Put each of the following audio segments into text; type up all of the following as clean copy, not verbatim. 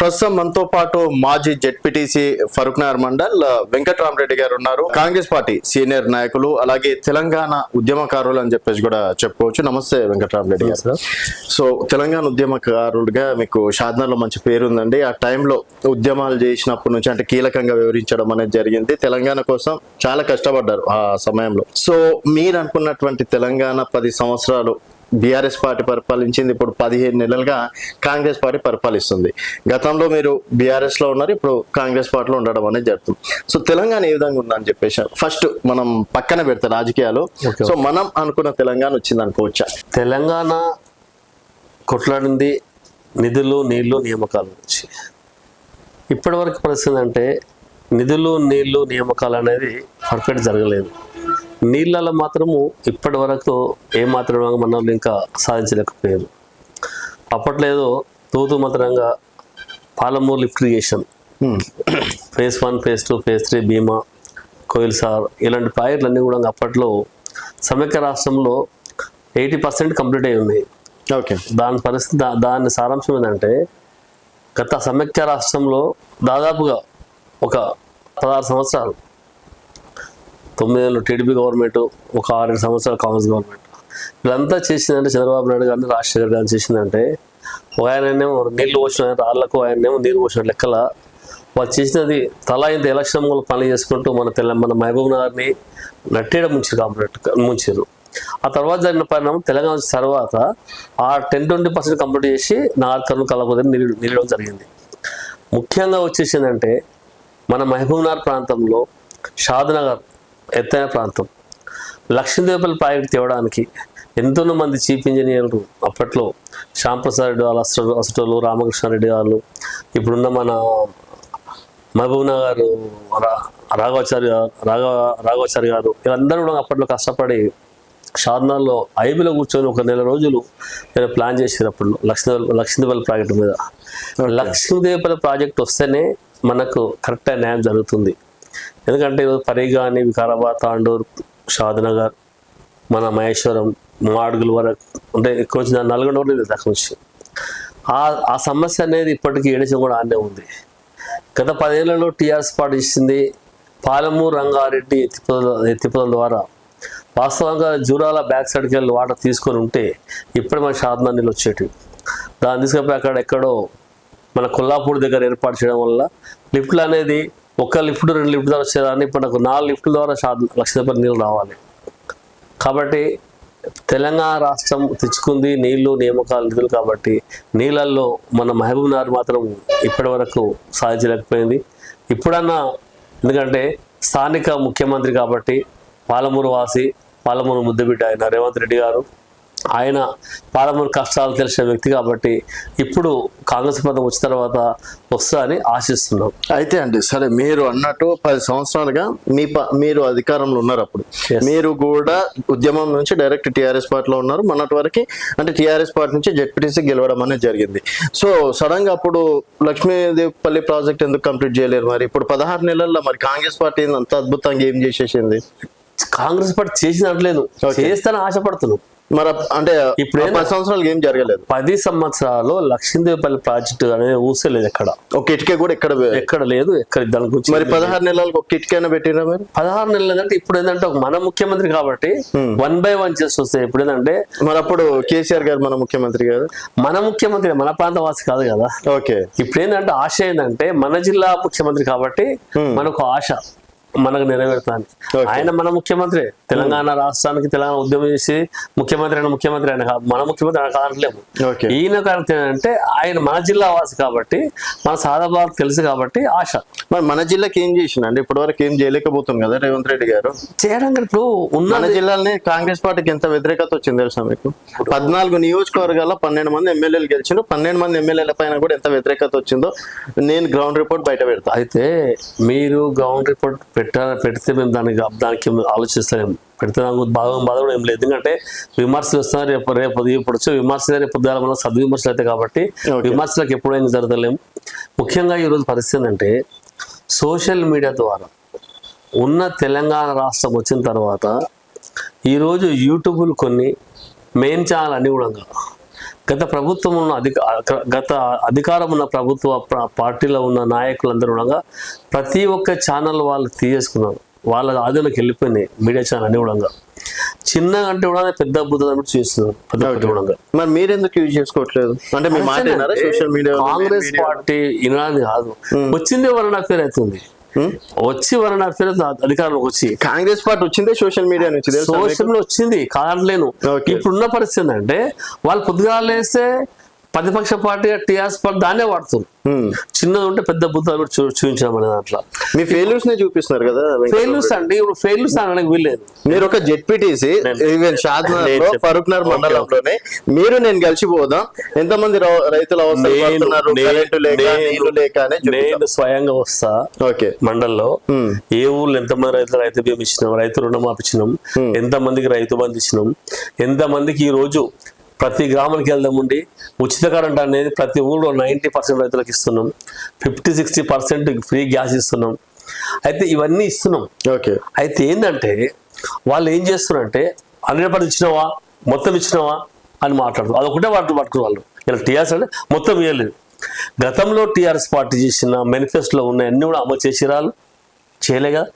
ప్రస్తుతం మనతో పాటు మాజీ జెడ్పీటీసీ ఫరూక్నగర్ మండల్ వెంకట్రామరెడ్డి గారు ఉన్నారు. కాంగ్రెస్ పార్టీ సీనియర్ నాయకులు, అలాగే తెలంగాణ ఉద్యమకారులు అని చెప్పేసి కూడా చెప్పుకోవచ్చు. నమస్తే వెంకట్రామరెడ్డి గారు. సో తెలంగాణ ఉద్యమకారులుగా మీకు షాద్నగర్లో మంచి పేరు ఉందండి. ఆ టైంలో ఉద్యమాలు చేసినప్పటి నుంచి అంటే కీలకంగా వివరించడం అనేది జరిగింది. తెలంగాణ కోసం చాలా కష్టపడ్డారు ఆ సమయంలో. సో మీరు అనుకున్నటువంటి తెలంగాణ 10 సంవత్సరాలు బీఆర్ఎస్ పార్టీ పరిపాలించింది, ఇప్పుడు 15 నెలలుగా కాంగ్రెస్ పార్టీ పరిపాలిస్తుంది. గతంలో మీరు బీఆర్ఎస్ లో ఉన్నారు, ఇప్పుడు కాంగ్రెస్ పార్టీలో ఉండడం అనేది జరుగుతుంది. సో తెలంగాణ ఏ విధంగా ఉందని చెప్పేసి ఫస్ట్ మనం పక్కన పెడతాం రాజకీయాలు. సో మనం అనుకున్న తెలంగాణ వచ్చింది అనుకోవచ్చా? తెలంగాణ కొట్లాడింది నిధులు, నీళ్లు, నియామకాల గురించి. ఇప్పటి వరకు పరిస్థితి అంటే నిధులు, నీళ్లు, నియామకాలు అనేది పర్ఫెక్ట్ జరగలేదు. నీళ్ళలో మాత్రము ఇప్పటి వరకు ఏమాత్రం మన వాళ్ళు ఇంకా సాధించలేకపోయారు. అప్పట్లో ఏదో తూతు మాత్రంగా Palamuru lift irrigation phase 1, phase 2, phase 3 భీమా, కోయిల్ సార్ ఇలాంటి ప్రాజెక్టులన్నీ కూడా అప్పట్లో సమైక్య రాష్ట్రంలో 80% కంప్లీట్ అయి ఉన్నాయి. ఓకే, దాని పరిస్థితి దాని సారాంశం ఏంటంటే గత సమైక్య రాష్ట్రంలో దాదాపుగా ఒక 16 సంవత్సరాలు, 9 ఏళ్ళు టీడీపీ గవర్నమెంట్, ఒక 6-7 సంవత్సరాలు కాంగ్రెస్ గవర్నమెంట్, వీళ్ళంతా చేసిందంటే చంద్రబాబు నాయుడు గారిని, రాజశేఖర్ గారిని చేసిందంటే ఆయనేమో నీళ్లు పోసిన రాళ్లకు, ఆయనేమో నీరు పోసిన లెక్కల వాళ్ళు చేసినది తలా ఇంత ఎలక్షన్ పనులు చేసుకుంటూ మన మహబూబ్ నగర్ని నట్టేడ ముంచారు. ఆ తర్వాత జరిగిన పరిణామం తెలంగాణ వచ్చిన తర్వాత ఆ 10-20% కంప్లీట్ చేసి నాగర్కర్నూలు కలపదే నిలవడం జరిగింది. ముఖ్యంగా వచ్చేసిందంటే మన మహబూబ్ నగర్ ప్రాంతంలో షాద్నగర్ ఎత్తైన ప్రాంతం, లక్ష్మీదేవపల్లి ప్రాజెక్ట్ తేవడానికి ఎంతో మంది చీఫ్ ఇంజనీర్లు అప్పట్లో శ్యాంప్రసాద్ రెడ్డి వాళ్ళు, అసటోళ్ళు, రామకృష్ణారెడ్డి వాళ్ళు, ఇప్పుడున్న మన మహబూబ్ నగర్ రాఘవాచారి గారు, వీళ్ళందరూ కూడా అప్పట్లో కష్టపడి షాద్నగర్లో ఐబీలో కూర్చొని ఒక 1 నెల రోజులు నేను ప్లాన్ చేసారు. అప్పుడు లక్ష్మీదేవపల్లి ప్రాజెక్టు మీద. లక్ష్మీదేవపల్లి ప్రాజెక్ట్ వస్తేనే మనకు కరెక్ట్ న్యాయం జరుగుతుంది. ఎందుకంటే ఈరోజు పరిగాని, వికారాబాద్, తాండూరు, షాద్నగర్, మన మహేశ్వరం, మాడుగుల వరకు అంటే ఎక్కువ వచ్చిన నల్గొండ వరకు దాకా వచ్చి ఆ సమస్య అనేది ఇప్పటికీ ఏడిచం కూడా ఆనే ఉంది. గత 10 ఏళ్లలో టీఆర్ఎస్ పార్టీ ఇచ్చింది పాలమూరు, రంగారెడ్డి ఎత్తిపోతల ద్వారా వాస్తవంగా జూరాల బ్యాక్ సైడ్కి వెళ్ళి వాటర్ తీసుకొని ఉంటే ఇప్పుడు మన షాద్నగర్ నీళ్ళు వచ్చేటివి. దాన్ని తీసుకపోయి అక్కడెక్కడో మన కొల్లాపూర్ దగ్గర ఏర్పాటు చేయడం వల్ల లిఫ్ట్లు అనేది ఒక లిఫ్ట్ 2 లిఫ్ట్ ద్వారా వచ్చేదాన్ని ఇప్పుడు నాకు 4 లిఫ్ట్ల ద్వారా లక్షల నీళ్ళు రావాలి. కాబట్టి తెలంగాణ రాష్ట్రం తెచ్చుకుంది నీళ్లు, నియామకాలు, నిధులు. కాబట్టి నీళ్ళల్లో మన మహబూబ్ నగర్ మాత్రం ఇప్పటి వరకు సాధించలేకపోయింది. ఇప్పుడన్నా ఎందుకంటే స్థానిక ముఖ్యమంత్రి కాబట్టి పాలమూరు వాసి, పాలమూరు ముద్దుబిడ్డ ఆయన రేవంత్ రెడ్డి గారు, ఆయన పాలమూరు కష్టాలు తెలిసిన వ్యక్తి కాబట్టి ఇప్పుడు కాంగ్రెస్ ప్రభుత్వం వచ్చిన తర్వాత వస్తా అని ఆశిస్తున్నాం. అయితే అండి సరే, మీరు అన్నట్టు 10 సంవత్సరాలుగా మీరు అధికారంలో ఉన్నారు. అప్పుడు మీరు కూడా ఉద్యమం నుంచి డైరెక్ట్ టీఆర్ఎస్ పార్టీలో ఉన్నారు. మొన్నటి వరకు అంటే టీఆర్ఎస్ పార్టీ నుంచి జెడ్పీటీసీ గెలవడం అనేది జరిగింది. సో సడన్ గా అప్పుడు లక్ష్మీదేవపల్లి ప్రాజెక్ట్ ఎందుకు కంప్లీట్ చేయలేరు? మరి ఇప్పుడు 16 నెలల్లో మరి కాంగ్రెస్ పార్టీ అంత అద్భుతంగా ఏం చేసేసింది? కాంగ్రెస్ పార్టీ చేసినట్లేదు, చేస్తానని ఆశపడుతున్నాం. మరి అంటే ఇప్పుడు 10 సంవత్సరాలు ఏం జరగలేదు. 10 సంవత్సరాలు లక్ష్మీదేవపల్లి ప్రాజెక్టు అనేది ఊసలేదు. ఎక్కడ ఒక ఇటుక కూడా ఎక్కడ లేదు. దాని గురించి మరి 16 నెలలకు ఒక ఇటుకైనా పెట్టినా? మరి 16 నెలలు అంటే ఇప్పుడు ఏంటంటే మన ముఖ్యమంత్రి కాబట్టి 1 by 1 చేసి వస్తాయి. ఇప్పుడు ఏంటంటే మరి అప్పుడు కేసీఆర్ గారు మన ముఖ్యమంత్రి గారు, మన ముఖ్యమంత్రి మన ప్రాంత వాసి కాదు కదా. ఓకే, ఇప్పుడు ఏంటంటే ఆశ ఏంటంటే మన జిల్లా ముఖ్యమంత్రి కాబట్టి మనకు ఆశ మనకు నెరవేరుతాను. ఆయన మన ముఖ్యమంత్రి, తెలంగాణ రాష్ట్రానికి తెలంగాణ ఉద్యమం చేసి ముఖ్యమంత్రి ఆయన మన ముఖ్యమంత్రి ఆయన కాదట్లేము. ఈయన అంటే ఆయన మన జిల్లా వాసి కాబట్టి మన సాదాబాద్ తెలుసు కాబట్టి ఆశ. మరి మన జిల్లాకి ఏం చేసిందండి? ఇప్పటి వరకు ఏం చేయలేకపోతుంది కదా రేవంత్ రెడ్డి గారు. చేయడం ఇప్పుడు ఉన్న జిల్లాలని కాంగ్రెస్ పార్టీకి ఎంత వ్యతిరేకత వచ్చింది తెలుసా మీకు? 14 నియోజకవర్గాల 12 మంది ఎమ్మెల్యేలు గెలిచిండు. 12 మంది ఎమ్మెల్యేల పైన కూడా ఎంత వ్యతిరేకత వచ్చిందో నేను గ్రౌండ్ రిపోర్ట్ బయట పెడతా. అయితే మీరు గ్రౌండ్ రిపోర్ట్ పెడితే మేము దానికి ఆలోచిస్తాం. పెడితే నాకు బాధ ఏం లేదు. ఎందుకంటే విమర్శలు వస్తున్నారు. రేపు ఇప్పుడు వచ్చే విమర్శలు రేపు పొద్దుగాల మనం సద్విమర్శలు అయితే కాబట్టి విమర్శలకు ఎప్పుడైనా జరగలేము. ముఖ్యంగా ఈరోజు పరిస్థితి అంటే సోషల్ మీడియా ద్వారా ఉన్న తెలంగాణ రాష్ట్రం వచ్చిన తర్వాత ఈరోజు యూట్యూబ్లు కొన్ని మెయిన్ ఛానల్ అన్ని కూడా గత ప్రభుత్వం ఉన్న గత అధికారం ఉన్న ప్రభుత్వ పార్టీలో ఉన్న నాయకులందరూ కూడా ప్రతి ఒక్క ఛానల్ వాళ్ళు తీసేసుకున్నారు, వాళ్ళ ఆధీనంలోకి వెళ్ళిపోయినాయి మీడియా ఛానల్ అన్ని కూడా. చిన్న అంటే కూడా పెద్ద బుద్ధ చూస్తున్నారు ప్రతి ఒక్కటి కూడా. మరి మీరెందుకు యూజ్ చేసుకోవట్లేదు అంటే మీ మాట సోషల్ మీడియా? కాంగ్రెస్ పార్టీ వినడానికి కాదు, వచ్చింది ఎవరన్నా పేరు అవుతుంది, వచ్చి ఎవరన్నా పేరు అధికారంలోకి వచ్చి. కాంగ్రెస్ పార్టీ వచ్చిందే సోషల్ మీడియా నుంచి, సోషల్ లో వచ్చింది కాదలేను. ఇప్పుడున్న పరిస్థితి అంటే వాళ్ళు పొద్దుగా లేస్తే ప్రతిపక్ష పార్టీ టీఆర్ఎస్ పార్టీ దాన్నే వాడుతుంది. చిన్నది ఉంటే పెద్ద బుద్ధ చూపించామనే దాంట్లో మీ ఫెయిల్యూర్స్ నే చూపిస్తున్నారు కదా. ఫెయిల్యూర్స్ అండి, ఇప్పుడు ఫెయిల్యూర్స్ అనడానికి వీల్లేదు. మీరు ఒక జెడ్పీటీసీ ఫరూక్ నగర్ మండలంలోనే మీరు నేను కలిసిపోదాం, ఎంతమంది రైతులు అవసరం నేను స్వయంగా వస్తా. ఓకే, మండల్లో ఏ ఊర్లో ఎంతమంది రైతులు రైతు బీమా ఇచ్చినాం, రైతు రుణమాఫీ ఇచ్చినాం, ఎంతమందికి రైతు బంధు ఇచ్చినాం, ఎంతమందికి ఈ రోజు ప్రతి గ్రామానికి వెళ్దామండి ఉచిత కరెంట్ అనేది ప్రతి ఊళ్ళో 90% రైతులకు ఇస్తున్నాం, 50-60% ఫ్రీ గ్యాస్ ఇస్తున్నాం. అయితే ఇవన్నీ ఇస్తున్నాం. ఓకే, అయితే ఏంటంటే వాళ్ళు ఏం చేస్తున్నారంటే 100% ఇచ్చినావా, మొత్తం ఇచ్చినావా అని మాట్లాడుతారు. అదొకటే పట్టుకుని వాళ్ళు. ఇలా టీఆర్ఎస్ అంటే మొత్తం ఇవ్వలేదు. గతంలో టీఆర్ఎస్ పార్టీ చేసిన మేనిఫెస్టోలో ఉన్న అన్ని కూడా అమలు చేసి రాళ్ళు చేయలే కదా.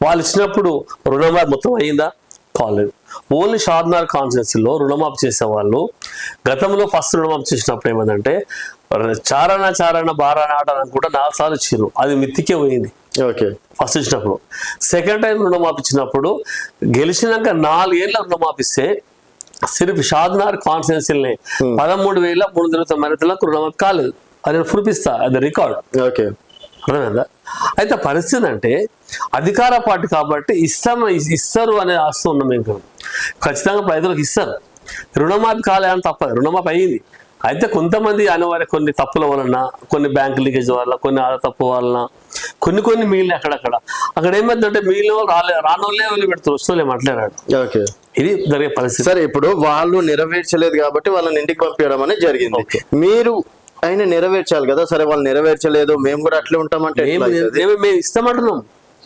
వాళ్ళు ఇచ్చినప్పుడు రుణమాఫీ మొత్తం అయ్యిందా? కాలేదు. ఓన్లీ షాద్నగర్ కాన్స్టిట్యున్సీలో రుణమాఫీ చేసే వాళ్ళు గతంలో ఫస్ట్ రుణమాఫీ చేసినప్పుడు ఏమైందంటే చారణ బారాన ఆట అనుకుంటా 4 సార్లు ఇచ్చారు, అది మిత్తికే పోయింది. ఓకే, ఫస్ట్ ఇచ్చినప్పుడు. సెకండ్ టైం రుణమాఫీ ఇచ్చినప్పుడు గెలిచినాక 4 ఏళ్ళ రుణమాఫీస్తే సిర్ఫ్ షాద్నగర్ కాన్స్టిట్యున్సీని 13,390 రైతులకు రుణమాఫీ కాలేదు. అది నేను చూపిస్తా, అది రికార్డ్. ఓకే, అర్థమైందా? అయితే పరిస్థితి అంటే అధికార పార్టీ కాబట్టి ఇస్తారు అనే ఆస్తు ఉన్నాం మేము. ఖచ్చితంగా రైతులకు ఇస్తారు. రుణమాఫీ కాలేదని తప్పదు, రుణమాఫీ అయ్యింది. అయితే కొంతమంది అనేవారి కొన్ని తప్పుల వలన, కొన్ని బ్యాంక్ లీకేజ్ వల్ల, కొన్ని ఆధార్ తప్పు వలన కొన్ని మిగిలిన అక్కడ ఏమైందంటే మిగిలిన వాళ్ళు రానోళ్ళే వదిలి పెడుతున్నారు, వస్తువులే మాట్లాడాడు. ఇది జరిగే పరిస్థితి. సరే, ఇప్పుడు వాళ్ళు నెరవేర్చలేదు కాబట్టి వాళ్ళని ఇంటికి పంపించడం అనేది జరిగింది. మీరు ఆయన నెరవేర్చాలి కదా. సరే, వాళ్ళు నెరవేర్చలేదు, మేము కూడా అట్లే ఉంటామంటే మేము ఇస్తామంటున్నాం,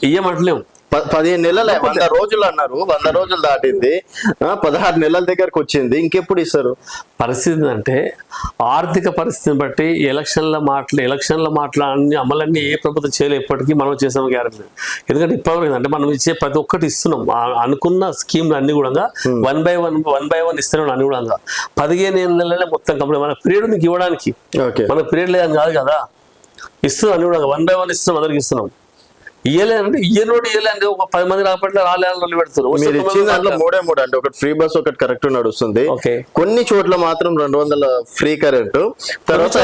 ఇయ్యమంటలేము. 15 నెలలు 100 రోజులు అన్నారు, 100 రోజులు దాటింది, 16 నెలల దగ్గరకు వచ్చింది, ఇంకెప్పుడు ఇస్తారు? పరిస్థితి అంటే ఆర్థిక పరిస్థితిని బట్టి ఎలక్షన్ల మాటలు అన్ని అమలన్నీ ఏ ప్రభుత్వం చేయలేదు. ఎప్పటికీ మనం చేసాము గ్యారెంటీ. ఎందుకంటే ఇప్పటివరకు అంటే మనం ఇచ్చే ప్రతి ఒక్కటి ఇస్తున్నాం. అనుకున్న స్కీమ్లు అన్ని కూడా 1 by 1 ఇస్తున్నాం. అన్ని కూడా 15 నెలలే మొత్తం కంపెనీ మన పీరియడ్ మీకు ఇవ్వడానికి. మన పీరియడ్ లేదని కాదు కదా, ఇస్తున్నాం. అన్ని కూడా 1 by 1 ఇస్తున్నాం, అందరికి ఇస్తున్నాం. ఇయ్యలేదంటే ఇయ్యలేండి, ఒక 10 మంది రాకపోతే రాలేదని పెడతారు. దాంట్లో 3 అంటే ఒకటి ఫ్రీ బస్, ఒకటి కరెక్ట్ నడుస్తుంది. కొన్ని చోట్ల మాత్రం 200 ఫ్రీ కరెంట్. తర్వాత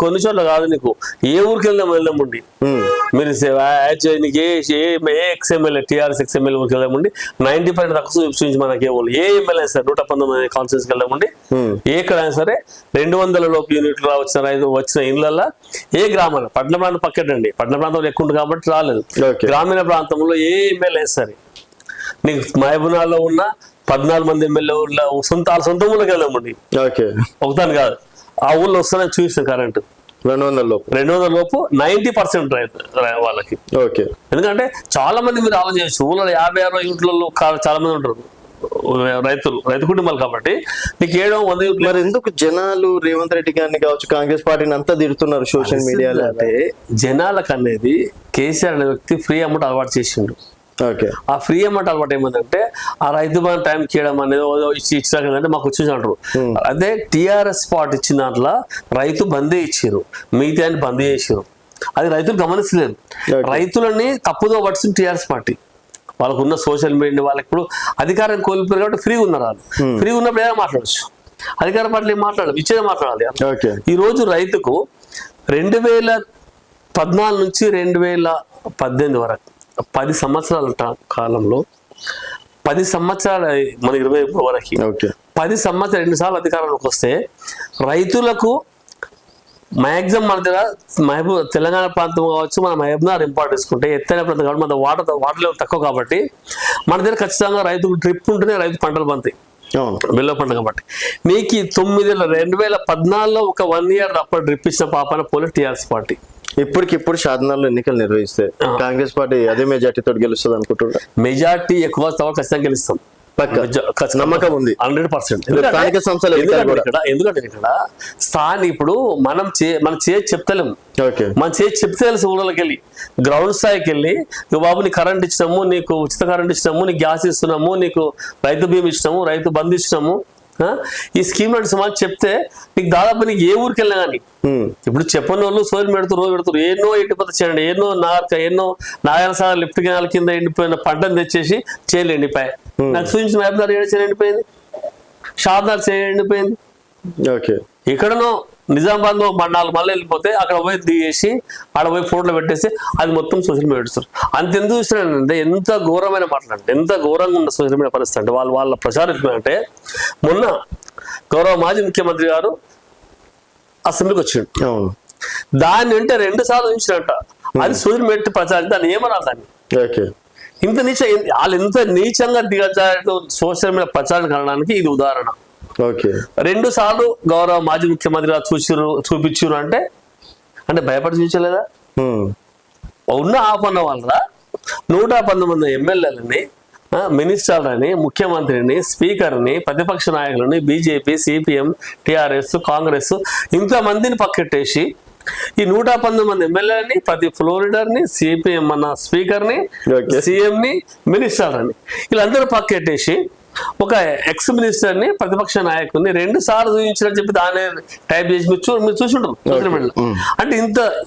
కొన్ని చోట్ల కాదు. నీకు ఏ ఊరికి వెళ్ళామండి మీరు ఏ ఎక్స్ఎమ్మెల్యే టీఆర్ఎస్ ఎక్స్ఎమ్మెల్యే ఊరికి వెళ్ళామండి 90% తక్కువ చూపించి మనకి ఏ ఎమ్మెల్యే సార్ 119 కాన్స్టిట్యూన్సీకి వెళ్ళామండి. ఎక్కడైనా సరే 200 లోపు యూనిట్లు వచ్చిన ఇళ్ళల్లో ఏ గ్రామాలు పట్టణ ప్రాంతం పక్కటండి, పట్టణ ప్రాంతంలో ఎక్కువ ఉంటుంది కాబట్టి రాలేదు. గ్రామీణ ప్రాంతంలో ఏ ఎమ్మెల్యే సరే నీకు మహబూబ్నగర్లో ఉన్న 14 మంది ఎమ్మెల్యే సొంత ఊళ్ళకి వెళ్ళామండి. ఒకదాని కాదు, ఆ ఊళ్ళో వస్తానని చూపిస్తాం కరెంటు 200 లోపు 90% వాళ్ళకి. ఎందుకంటే చాలా మంది మీరు ఆలోచించవచ్చు, ఊళ్ళో 50-60 యూనిట్లలో చాలా మంది ఉంటారు రైతు కుటుంబాలు కాబట్టి నీకు 700 యూనిట్లు. మరి ఎందుకు జనాలు రేవంత్ రెడ్డి గారిని కావచ్చు కాంగ్రెస్ పార్టీని అంతా తిడుతున్నారు సోషల్ మీడియాలో? అంటే జనాలకు అనేది కేసీఆర్ అనే వ్యక్తి ఫ్రీ అమౌంట్ అలవాటు చేసిండు. ఆ ఫ్రీ అమౌంట్ అలవాటు ఏమందంటే ఆ రైతు బంధు టైం చేయడం అనేది ఇచ్చినాకంటే మాకు వచ్చేసి అంటారు. అదే టీఆర్ఎస్ పార్టీ ఇచ్చిన దాంట్లో రైతు బందే ఇచ్చారు, మిగతా బంద్ చేసారు. అది రైతులు గమనిస్తలేరు. రైతులని తప్పుదో పట్టింది టీఆర్ఎస్ పార్టీ. వాళ్ళకు ఉన్న సోషల్ మీడియా వాళ్ళకి ఇప్పుడు అధికారం కోల్పోయారు కాబట్టి ఫ్రీగా ఉన్నారు. వాళ్ళు ఫ్రీగా ఉన్నప్పుడు ఏదో మాట్లాడచ్చు, అధికార పార్టీలు ఏం మాట్లాడాలి, ఇచ్చేదే మాట్లాడాలి. ఈ రోజు రైతుకు 2014 నుంచి 2018 వరకు 10 సంవత్సరాల కాలంలో 10 సంవత్సరాలు మన 20 వరకు 10 సంవత్సరాలు 2 సార్లు అధికారంలోకి వస్తే రైతులకు మ్యాక్సిమం మన దగ్గర తెలంగాణ ప్రాంతం కావచ్చు, మన మహబూబ్నగర్ ఇంపార్ట్ తీసుకుంటే ఎత్తైన ప్రాంతం కాబట్టి మన వాటర్ లెవెల్ తక్కువ కాబట్టి మన దగ్గర ఖచ్చితంగా రైతుకు ట్రిప్ ఉంటేనే రైతు పంటలు పంతాయి, బెల్ల పంట. కాబట్టి నీకు 2014లో ఒక 1 year అప్పుడు డ్రిప్ ఇచ్చిన పాపన పోలే టీఆర్ఎస్ పార్టీ. ఇప్పటికిప్పుడు షాద్నగర్లో ఎన్నికలు నిర్వహిస్తే కాంగ్రెస్ పార్టీ అదే మెజార్టీతో గెలుస్తుంది అనుకుంటున్నా. మెజార్టీ ఎక్కువ ఖచ్చితంగా గెలుస్తాం. పక్కా. నమ్మకం ఉంది. 100%. స్థానిక సంస్థల ఎన్నికలు కూడా. ఎందుకంటే ఇక్కడ ఇప్పుడు మనం చేసి చెప్తలేము. ఓకే, మనం చేసి చెప్తే తెలుసు. ఊళ్ళకి వెళ్ళి గ్రౌండ్ స్థాయికి వెళ్ళి బాబు నీకు కరెంట్ ఇచ్చినాము, నీకు ఉచిత కరెంట్ ఇచ్చినాము, నీకు గ్యాస్ ఇస్తున్నాము, నీకు రైతు బీమా ఇచ్చినాము, రైతు బంధు ఇచ్చినాము, ఈ స్కీమ్ లాంటి సమాజం చెప్తే నీకు దాదాపు నీకు ఏ ఊరికి వెళ్ళినా కానీ ఇప్పుడు చెప్పని వాళ్ళు సోదరు పెడుతురు ఎన్నో ఎండిపోతే చేయండి, ఎన్నో నారాయణ సాగర్ లిఫ్ట్ కెనాల్ కింద ఎండిపోయిన పంటను తెచ్చేసి చేయాలి ఎండిపోయాయి. నాకు సూచించిన వ్యాపారాలు ఏడు చేయాలి ఎండిపోయింది, షార్దార్ చేయాలి ఎండిపోయింది. ఓకే, ఇక్కడనో నిజామాబాద్ లో 4 మళ్ళీ వెళ్ళిపోతే అక్కడ పోయి దిగేసి ఆడ పోయి ఫోటోలు పెట్టేసి అది మొత్తం సోషల్ మీడియా పెడుస్తారు. అంతెందుకు చూస్తున్నానంటే ఎంత ఘోరమైన మాట్లాడంటే ఎంత ఘోరంగా ఉన్న సోషల్ మీడియా పరిస్థితి అంటే వాళ్ళ ప్రచారం అంటే మొన్న గౌరవ మాజీ ముఖ్యమంత్రి గారు అసెంబ్లీకి వచ్చిండు. దాన్ని అంటే 2 సార్లు చూసినట్ట అది సోషల్ మీడియా ప్రచారం. దాన్ని ఏమన్నా దాన్ని ఇంత వాళ్ళు ఎంత నీచంగా దిగజారు సోషల్ మీడియా ప్రచారం కావడానికి ఇది ఉదాహరణ. 2 సార్లు గౌరవ మాజీ ముఖ్యమంత్రి గారు చూపించారు అంటే భయపడి చూపించలేదా? ఉన్న ఆపన్న వాళ్ళ 119 ఎమ్మెల్యేలని, మినిస్టర్లని, ముఖ్యమంత్రిని, స్పీకర్ని, ప్రతిపక్ష నాయకులని, బీజేపీ, సిపిఎం, టిఆర్ఎస్, కాంగ్రెస్ ఇంతమందిని పక్కెట్టేసి ఈ 119 ఎమ్మెల్యేలని, ప్రతి ఫ్లోర్ లీడర్ని, సిపిఎం అన్న స్పీకర్ని, సీఎంని, మినిస్టర్ని వీళ్ళందరూ పక్కెట్టేసి ఒక ఎక్స్ మినిస్టర్ ని, ప్రతిపక్ష నాయకుడిని 2 సార్లు చూపించారని చెప్పి దాన్ని టైప్ చేసి మీరు చూసుంటారు. అంటే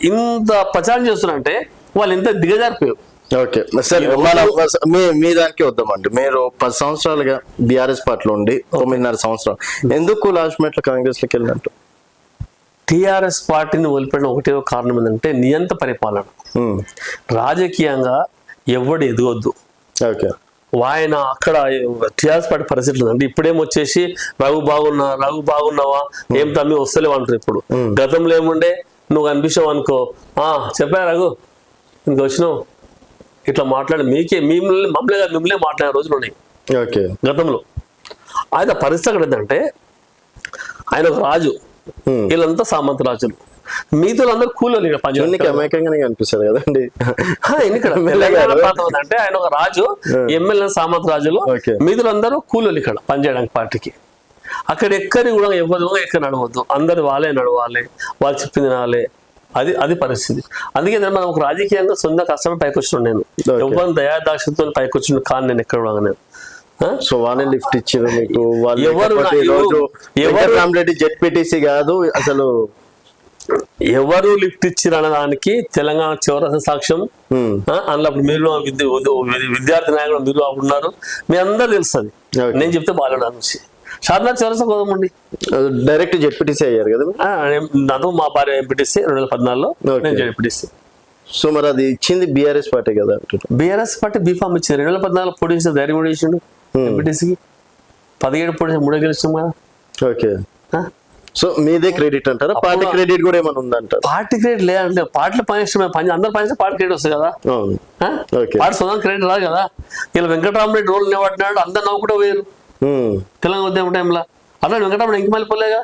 ఇంత ప్రచారం చేస్తున్నారంటే వాళ్ళు ఎంత దిగజారిపోయారు. ఓకే సార్, మీ దానికి వద్దామండి. మీరు 10 సంవత్సరాలుగా బీఆర్ఎస్ పార్టీలో ఉండి 9.5 సంవత్సరాలు ఎందుకు లాస్ట్ మినిట్ లో కాంగ్రెస్ లోకి వెళ్ళినట్టు? టిఆర్ఎస్ పార్టీని వదిలిపెట్టిన ఒకటే కారణం ఏంటంటే నియంత పరిపాలన. రాజకీయంగా ఎవడు ఎదగొద్దు. ఓకే, ఆయన అక్కడ టిఆర్ఎస్ పార్టీ పరిస్థితులు అంటే ఇప్పుడేమొచ్చేసి రఘు బాగున్నావా, ఏం తమ్మి వస్తలేవు అంటారు. ఇప్పుడు గతంలో ఏముండే నువ్వు కనిపించావు అనుకో, చెప్పా రఘు ఇంక వచ్చినావు ఇట్లా మాట్లాడి మిమ్మల్ని మాట్లాడే రోజులు ఉన్నాయి గతంలో. ఆయన పరిస్థితి అక్కడ ఏంటంటే ఆయన ఒక రాజు, వీళ్ళంతా సామంత రాజులు, మీతో అందరూ కూలోళ్ళు కనిపిస్తారు కదండి. అంటే ఆయన ఒక రాజు, ఎమ్మెల్యే సామంత రాజులు, మీతో అందరూ కూలోళ్ళు ఇక్కడ పనిచేయడానికి పార్టీకి. అక్కడ ఎక్కడి కూడా ఎవరు ఎక్కడ నడవద్దు, అందరు వాళ్ళే నడవాలి, వాళ్ళు చెప్పింది తినాలి. అది పరిస్థితి. అందుకే మనం ఒక రాజకీయంగా సొంత కష్టపడి పైకి వచ్చినాను. నేను ఎవరు దయాదాక్షతో పైకి వచ్చిన కానీ నేను ఎక్కడ కూడా నేను. సో వాళ్ళని లిఫ్ట్ ఇచ్చారు మీకు? జెడ్పీటీసీ కాదు అసలు ఎవరు లిఫ్ట్ ఇచ్చారు అనే దానికి తెలంగాణ చివరి సాక్ష్యం. అందులో అప్పుడు మీరు విద్యార్థి నాయకులు మీరు ఉన్నారు, మీ అందరూ తెలుస్తుంది. నేను చెప్తే బాగా నుంచి షాద్నాథ్ చివరస కోదమండి డైరెక్ట్ జెడ్పీటీసీ అయ్యారు కదా. నాతో మా భార్య ఎంపీటీసీ 2014లో, నేను జెడ్పీటీసీ. సో మరి అది ఇచ్చింది బీఆర్ఎస్ పార్టీ కదా. బీఆర్ఎస్ పార్టీ బీఫామ్ ఇచ్చింది. 2014లో పోటీ చేసిన ధైర్యం కూడా చేసిండు ఎంపీటీసీకి. 17 పోటీ 3 గెలిచాం కదా. ఓకే, సో మీదే క్రెడిట్ అంటారా? పార్టీ క్రెడిట్ కూడా ఏమైనా ఉందంటారు? పార్టీ క్రెడిట్ లేదంటే పార్టీలో పని అందరు పనిచేస్తే పార్టీ క్రెడిట్ వస్తుంది కదా. పార్టీ సొంతం క్రెడిట్ రాదు కదా. ఇలా వెంకటరామరెడ్డి రోల్ నిలబడినాడు, అందరు నవ్వు కూడా వేరు తెలంగాణ ఉద్యమ టైంలో. అట్లా వెంకటరామరెడ్డి ఇంక మళ్ళీ పోలేగా.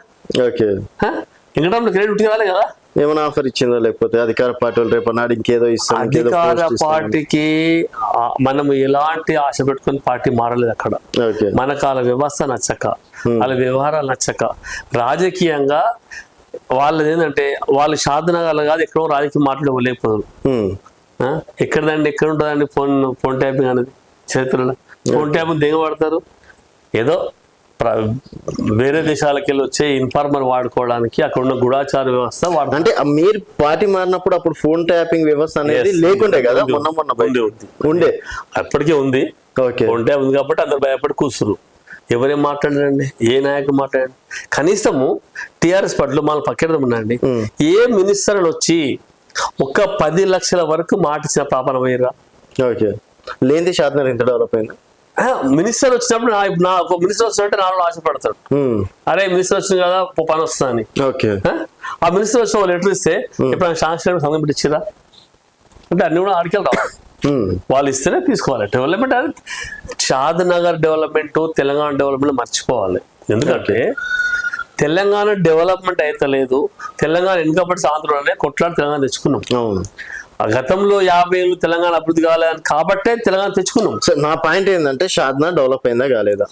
వెంకటరామరెడ్డి క్రెడిట్ ఉట్టి రాలే కదా. ఏమైనా ఆఫర్ ఇచ్చిందా లేకపోతే అధికార పార్టీ వాళ్ళు రేపు నాడు ఇంకేదో ఇస్తాం? అధికార పార్టీకి మనం ఎలాంటి ఆశ పెట్టుకుని పార్టీ మారలేదు అక్కడ. మనకు వాళ్ళ వ్యవస్థ నచ్చక, వాళ్ళ వ్యవహారాలు నచ్చక, రాజకీయంగా వాళ్ళది ఏంటంటే వాళ్ళు సాధనగాలు కాదు, ఎక్కడో రాజకీయ మాట్లాడలేకపోదు. ఎక్కడదండి ఎక్కడ ఉంటుందండి ఫోన్ ట్యాపింగ్ అనేది చరిత్రలో. ఫోన్ ట్యాపింగ్ దిగబడతారు, ఏదో వేరే దేశాలకు వెళ్ళి వచ్చే ఇన్ఫార్మర్ వాడుకోవడానికి అక్కడ ఉన్న గూఢాచార వ్యవస్థ అంటే మీరు పార్టీ మారినప్పుడు అప్పుడు ఫోన్ ట్యాపింగ్ వ్యవస్థ అనేది లేకుండే కదా. ఉండే అప్పటికే ఉంది. ఫోన్ ట్యాప్ ఉంది కాబట్టి అందరు భయపడి కూర్చురు. ఎవరేం మాట్లాడారండి, ఏ నాయకుడు మాట్లాడండి. కనీసము టిఆర్ఎస్ పార్టీలో మన పక్కెడదామన్నాండి, ఏ మినిస్టర్ వచ్చి ఒక 10 లక్షల వరకు మాట ఇచ్చిన పాపన పోయిరా. ఓకే, లేని శాతం ఎంత డెవలప్ అయింది. మినిస్టర్ వచ్చినప్పుడు ఒక మినిస్టర్ వచ్చినట్టే నాలో ఆశపడతాడు, అరే మినిస్టర్ వచ్చింది కదా పని వస్తుందని. ఆ మినిస్టర్ వచ్చిన లెటర్ ఇస్తే ఇప్పుడు శాంక్షన్ సంఘం పెట్టి ఇచ్చిరా అంటే అన్ని కూడా ఆడికెళ్ళి రావాలి. వాళ్ళు ఇస్తేనే తీసుకోవాలి. డెవలప్మెంట్ అది షాద్నగర్ డెవలప్మెంట్, తెలంగాణ డెవలప్మెంట్ మర్చిపోవాలి. ఎందుకంటే తెలంగాణ డెవలప్మెంట్ అయితే లేదు. తెలంగాణ వెనుకబడి ఆంధ్రలోనే కొట్లాడి తెలంగాణ తెచ్చుకున్నాం. ఆ గతంలో 50 ఏళ్ళు తెలంగాణ అభివృద్ధి కావాలని కాబట్టే తెలంగాణ తెచ్చుకున్నాం. సో నా పాయింట్ ఏంటంటే షాద్నగర్ డెవలప్ అయిందా కాలేదా?